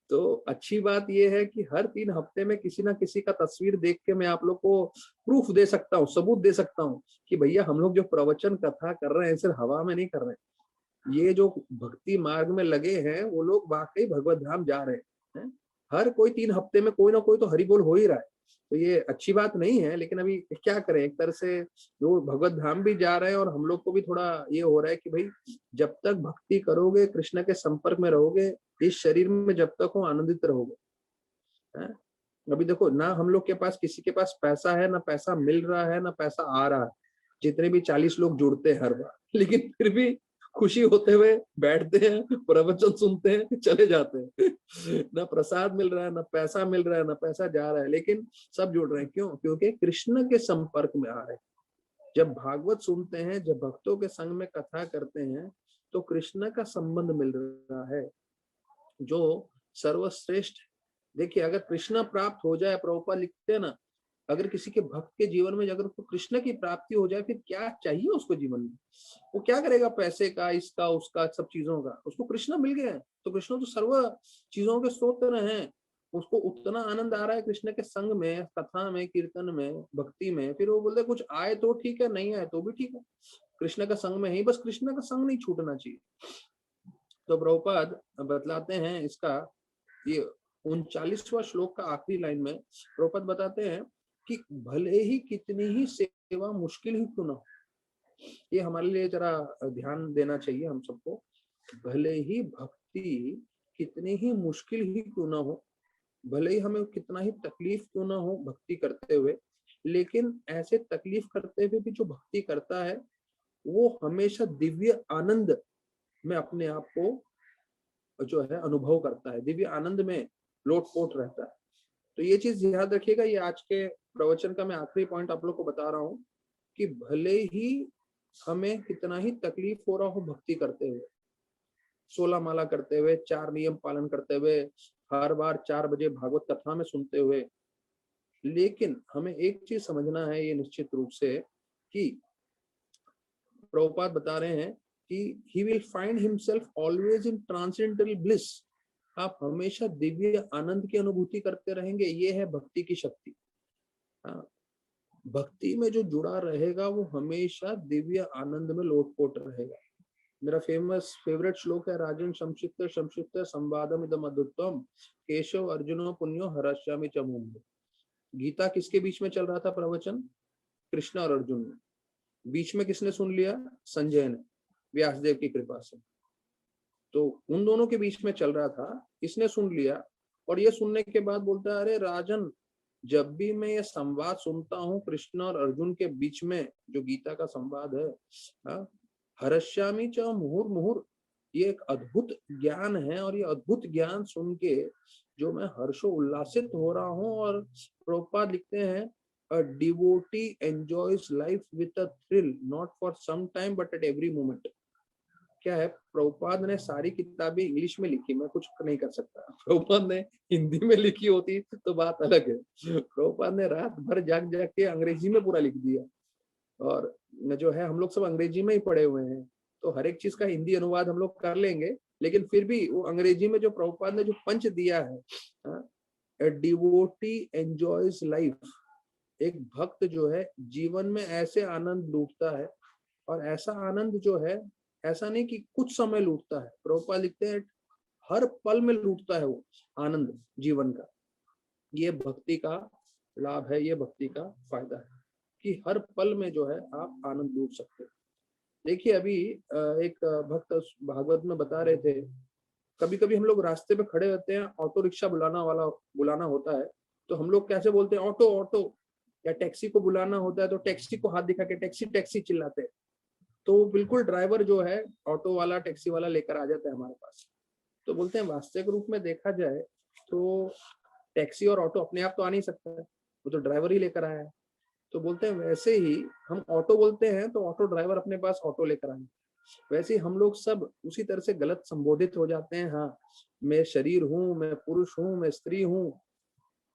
तो अच्छी बात यह है कि हर 3 हफ्ते में किसी ना किसी का तस्वीर देख के मैं आप लोग को प्रूफ दे सकता हूँ, सबूत दे सकता हूँ कि भैया हम लोग जो प्रवचन कथा कर रहे हैं सिर्फ हवा में नहीं कर रहे हैं। ये जो भक्ति मार्ग में लगे हैं वो लोग वाकई भगवत धाम जा रहे हैं। हर कोई 3 हफ्ते में कोई ना कोई तो हरि बोल हो ही रहा है। तो ये अच्छी बात नहीं है, लेकिन अभी क्या करें, एक तरह से वो भगवत धाम भी जा रहे हैं और हम लोग को भी थोड़ा ये हो रहा है कि भाई जब तक भक्ति करोगे, कृष्ण के संपर्क में रहोगे, इस शरीर में जब तक हो आनंदित रहोगे। अभी देखो ना, हम लोग के पास किसी के पास पैसा है ना, पैसा मिल रहा है ना, पैसा आ रहा है। जितने भी 40 लोग जुड़ते हैं हर बार, लेकिन फिर भी खुशी होते हुए बैठते हैं, प्रवचन सुनते हैं, चले जाते हैं। ना प्रसाद मिल रहा है, ना पैसा मिल रहा है, ना पैसा जा रहा है, लेकिन सब जुड़ रहे हैं। क्यों? क्योंकि कृष्ण के संपर्क में आ रहे हैं। जब भागवत सुनते हैं, जब भक्तों के संग में कथा करते हैं, तो कृष्ण का संबंध मिल रहा है जो सर्वश्रेष्ठ। देखिए, अगर कृष्ण प्राप्त हो जाए, प्रभुपाद लिखते हैं ना, अगर किसी के भक्त के जीवन में अगर उसको कृष्ण की प्राप्ति हो जाए, फिर क्या चाहिए उसको जीवन में? वो क्या करेगा? पैसे का, इसका, उसका, सब चीजों का। उसको कृष्ण मिल गए, तो कृष्ण तो सर्व चीजों के स्रोत हैं। उसको उतना आनंद आ रहा है कृष्ण के संग में, कथा में, कीर्तन में, भक्ति में। फिर वो बोलते कुछ आए तो ठीक है, नहीं आए तो भी ठीक है, कृष्ण का संग में ही, बस कृष्ण का संग नहीं छूटना चाहिए। तो प्रभुपाद बतलाते हैं इसका, ये 39वां श्लोक का आखिरी लाइन में प्रभुपाद बताते हैं कि भले ही कितनी ही सेवा मुश्किल ही क्यों ना हो, ये हमारे लिए जरा ध्यान देना चाहिए हम सबको। भले ही भक्ति कितनी ही मुश्किल ही क्यों ना हो, भले ही हमें कितना ही तकलीफ क्यों ना हो भक्ति करते हुए, लेकिन ऐसे तकलीफ करते हुए भी जो भक्ति करता है वो हमेशा दिव्य आनंद में अपने आप को जो है अनुभव करता है, दिव्य आनंद में लोटपोट रहता है। तो ये चीज याद रखिएगा। ये आज के प्रवचन का मैं आखिरी पॉइंट आप लोग को बता रहा हूँ कि भले ही हमें कितना ही तकलीफ हो रहा हो भक्ति करते हुए, 16 माला करते हुए, 4 नियम पालन करते हुए, हर बार 4 बजे भागवत कथा में सुनते हुए, लेकिन हमें एक चीज समझना है ये निश्चित रूप से कि प्रभुपाद बता रहे हैं कि he will find himself always in transcendental bliss। आप हमेशा दिव्य आनंद की अनुभूति करते रहेंगे। ये है भक्ति की शक्ति। भक्ति में जो जुड़ा रहेगा वो हमेशा दिव्य आनंद में लोटपोट रहेगा। मेरा फेवरेट श्लोक है, राजन संक्षिप्त संक्षिप्त संवादम इदम अद्भुतम केशव अर्जुनो पुण्यो हरश्यामि च मुमुः। गीता किसके बीच में चल रहा था प्रवचन? कृष्ण और अर्जुन में। बीच में किसने सुन लिया? संजय ने, व्यासदेव की कृपा से। तो उन दोनों के बीच में चल रहा था, इसने सुन लिया और ये सुनने के बाद बोलता है, अरे राजन, जब भी मैं ये संवाद सुनता हूँ कृष्ण और अर्जुन के बीच में, जो गीता का संवाद है, हर्ष्यामि च मुहुर मुहुर, ये एक अद्भुत ज्ञान है और ये अद्भुत ज्ञान सुन के जो मैं हर्षो उल्लासित हो रहा हूँ। और प्रभुपाद लिखते हैं, a devotee enjoys life with a thrill, not for some time but at every moment। क्या है, प्रभुपाद ने सारी किताबें इंग्लिश में लिखी, मैं कुछ नहीं कर सकता। प्रभुपाद ने हिंदी में लिखी होती तो बात अलग है। प्रभुपाद ने रात भर जाग जाग के अंग्रेजी में पूरा लिख दिया। और जो है हम लोग सब अंग्रेजी में ही पढ़े हुए हैं, तो हर एक चीज का हिंदी अनुवाद हम लोग कर लेंगे, लेकिन फिर भी वो अंग्रेजी में जो प्रभुपाद ने जो पंच दिया है, ए डिवोटी एंजॉयज लाइफ, एक भक्त जो है जीवन में ऐसे आनंद लूटता है, और ऐसा आनंद जो है ऐसा नहीं कि कुछ समय लूटता है, प्रभुपाद लिखते हैं हर पल में लूटता है वो आनंद जीवन का। ये भक्ति का लाभ है, ये भक्ति का फायदा है कि हर पल में जो है आप आनंद लूट सकते हैं। देखिए, अभी एक भक्त भागवत में बता रहे थे, कभी कभी हम लोग रास्ते पे खड़े होते हैं, ऑटो रिक्शा बुलाना होता है, तो हम लोग कैसे बोलते हैं? Auto auto. या टैक्सी को बुलाना होता है तो टैक्सी को हाथ दिखा के टैक्सी टैक्सी चिल्लाते हैं। तो बिल्कुल ड्राइवर जो है, ऑटो वाला, टैक्सी वाला लेकर आ जाता है हमारे पास। तो बोलते हैं वास्तविक रूप में देखा जाए तो टैक्सी और ऑटो अपने आप तो आ नहीं सकता है, वो तो ड्राइवर ही लेकर आया है। तो बोलते हैं वैसे ही हम ऑटो बोलते हैं तो ऑटो ड्राइवर अपने पास ऑटो लेकर आए, वैसे ही हम लोग सब उसी तरह से गलत संबोधित हो जाते हैं। हाँ, मैं शरीर हूँ, मैं पुरुष हूँ, मैं स्त्री हूँ,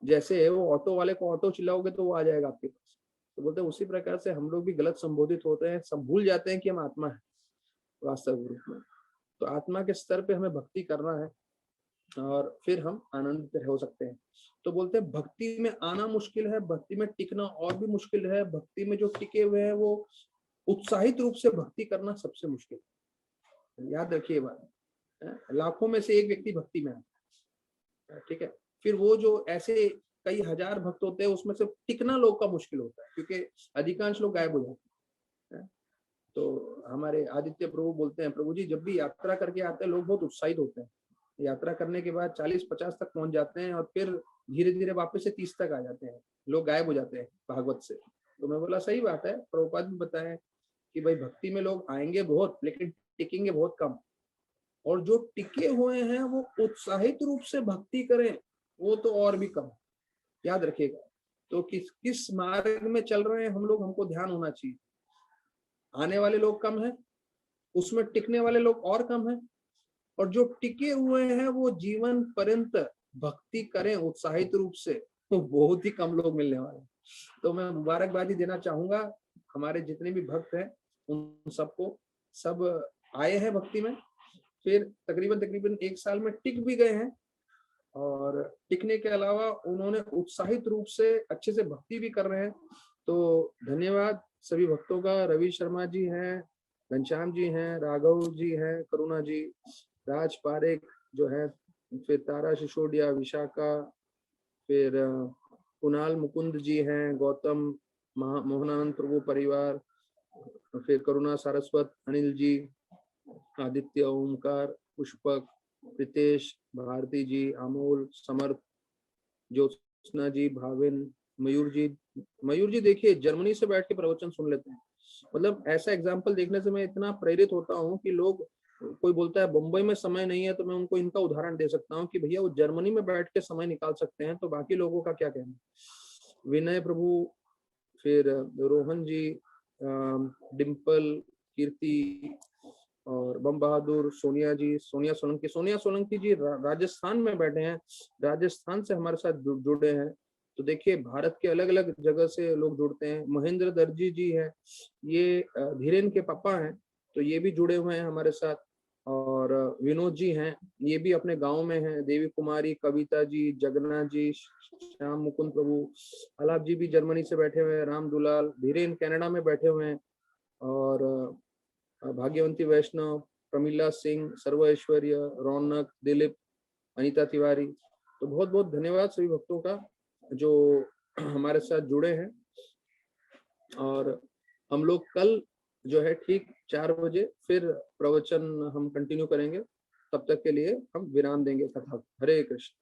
जैसे वो ऑटो वाले को ऑटो चिल्लाओगे तो वो आ जाएगा आपके पास। तो बोलते हैं उसी प्रकार से हम लोग भी गलत संबोधित होते हैं, सब भूल जाते हैं कि हम आत्मा है वास्तविक रूप में। तो आत्मा के स्तर पे हमें भक्ति करना है और फिर हम आनंदित हो सकते हैं। तो बोलते हैं भक्ति में आना मुश्किल है, भक्ति में टिकना और भी मुश्किल है। भक्ति में जो टिके हुए हैं वो उत्साहित रूप से भक्ति करना सबसे मुश्किल है। याद रखिए बात, लाखों में से एक व्यक्ति भक्ति में आता है, ठीक है। फिर वो जो ऐसे कई हजार भक्त होते हैं उसमें से टिकना लोग का मुश्किल होता है, क्योंकि अधिकांश लोग गायब हो जाते हैं। तो हमारे आदित्य प्रभु बोलते हैं, प्रभु जी जब भी यात्रा करके आते हैं लोग बहुत उत्साहित होते हैं, यात्रा करने के बाद 40-50 तक पहुंच जाते हैं और फिर धीरे धीरे वापस से 30 तक आ जाते हैं, लोग गायब हो जाते हैं भागवत से। तो मैं बोला सही बात है, प्रभुपाद भी बताए कि भाई भक्ति में लोग आएंगे बहुत लेकिन टिकेंगे बहुत कम, और जो टिके हुए हैं वो उत्साहित रूप से भक्ति करें वो तो और भी कम। याद रखिएगा, तो किस किस मार्ग में चल रहे हैं हम लोग, हमको ध्यान होना चाहिए। आने वाले लोग कम है, उसमें टिकने वाले लोग और कम है, और जो टिके हुए हैं वो जीवन पर्यंत भक्ति करें उत्साहित रूप से, तो बहुत ही कम लोग मिलने वाले हैं। तो मैं मुबारकबादी देना चाहूंगा हमारे जितने भी भक्त हैं उन सबको, सब आए हैं भक्ति में, फिर तकरीबन 1 साल में टिक भी गए हैं, और टिकने के अलावा उन्होंने उत्साहित रूप से अच्छे से भक्ति भी कर रहे हैं। तो धन्यवाद सभी भक्तों का। रवि शर्मा जी हैं, घनश्याम जी हैं, राघव जी हैं, करुणा जी, राज पारेख जो है, फिर तारा सिसोदिया, विशाखा, फिर कुणाल मुकुंद जी हैं, गौतम, मोहनानंद प्रभु परिवार, फिर करुणा सारस्वत, अनिल जी, आदित्य, ओमकार, पुष्पक, प्रीतेश, भारती जी, अमोल, समर्थ, ज्योत्सना जी, भाविन, मयूर जी। मयूर जी देखिए जर्मनी से बैठ के प्रवचन सुन लेते हैं, मतलब ऐसा एग्जाम्पल देखने से मैं इतना प्रेरित होता हूँ कि लोग, कोई बोलता है बम्बई में समय नहीं है, तो मैं उनको इनका उदाहरण दे सकता हूँ कि भैया वो जर्मनी में बैठ के समय निकाल सकते हैं, तो बाकी लोगों का क्या कहना। विनय प्रभु, फिर रोहन जी, डिम्पल, कीर्ति, और बम बहादुर, सोनिया जी, सोनिया सोलंकी जी राजस्थान में बैठे हैं, राजस्थान से हमारे साथ जुड़े हैं। तो देखिए भारत के अलग अलग जगह से लोग जुड़ते हैं। महेंद्र दर्जी जी है, ये धीरेन के पापा हैं, तो ये भी जुड़े हुए हैं हमारे साथ। और विनोद जी हैं, ये भी अपने गांव में हैं। देवी कुमारी, कविता जी, जगन्नाथ जी, श्याम मुकुंद प्रभु, अलाप जी भी जर्मनी से बैठे हुए हैं, राम दुलाल, धीरेन कनाडा में बैठे हुए हैं, और भाग्यवंती वैष्णव, प्रमिला सिंह, सर्व ऐश्वर्य, रौनक, दिलीप, अनीता तिवारी। तो बहुत बहुत धन्यवाद सभी भक्तों का जो हमारे साथ जुड़े हैं। और हम लोग कल जो है ठीक 4 बजे फिर प्रवचन हम कंटिन्यू करेंगे, तब तक के लिए हम विराम देंगे कथा। हरे कृष्ण।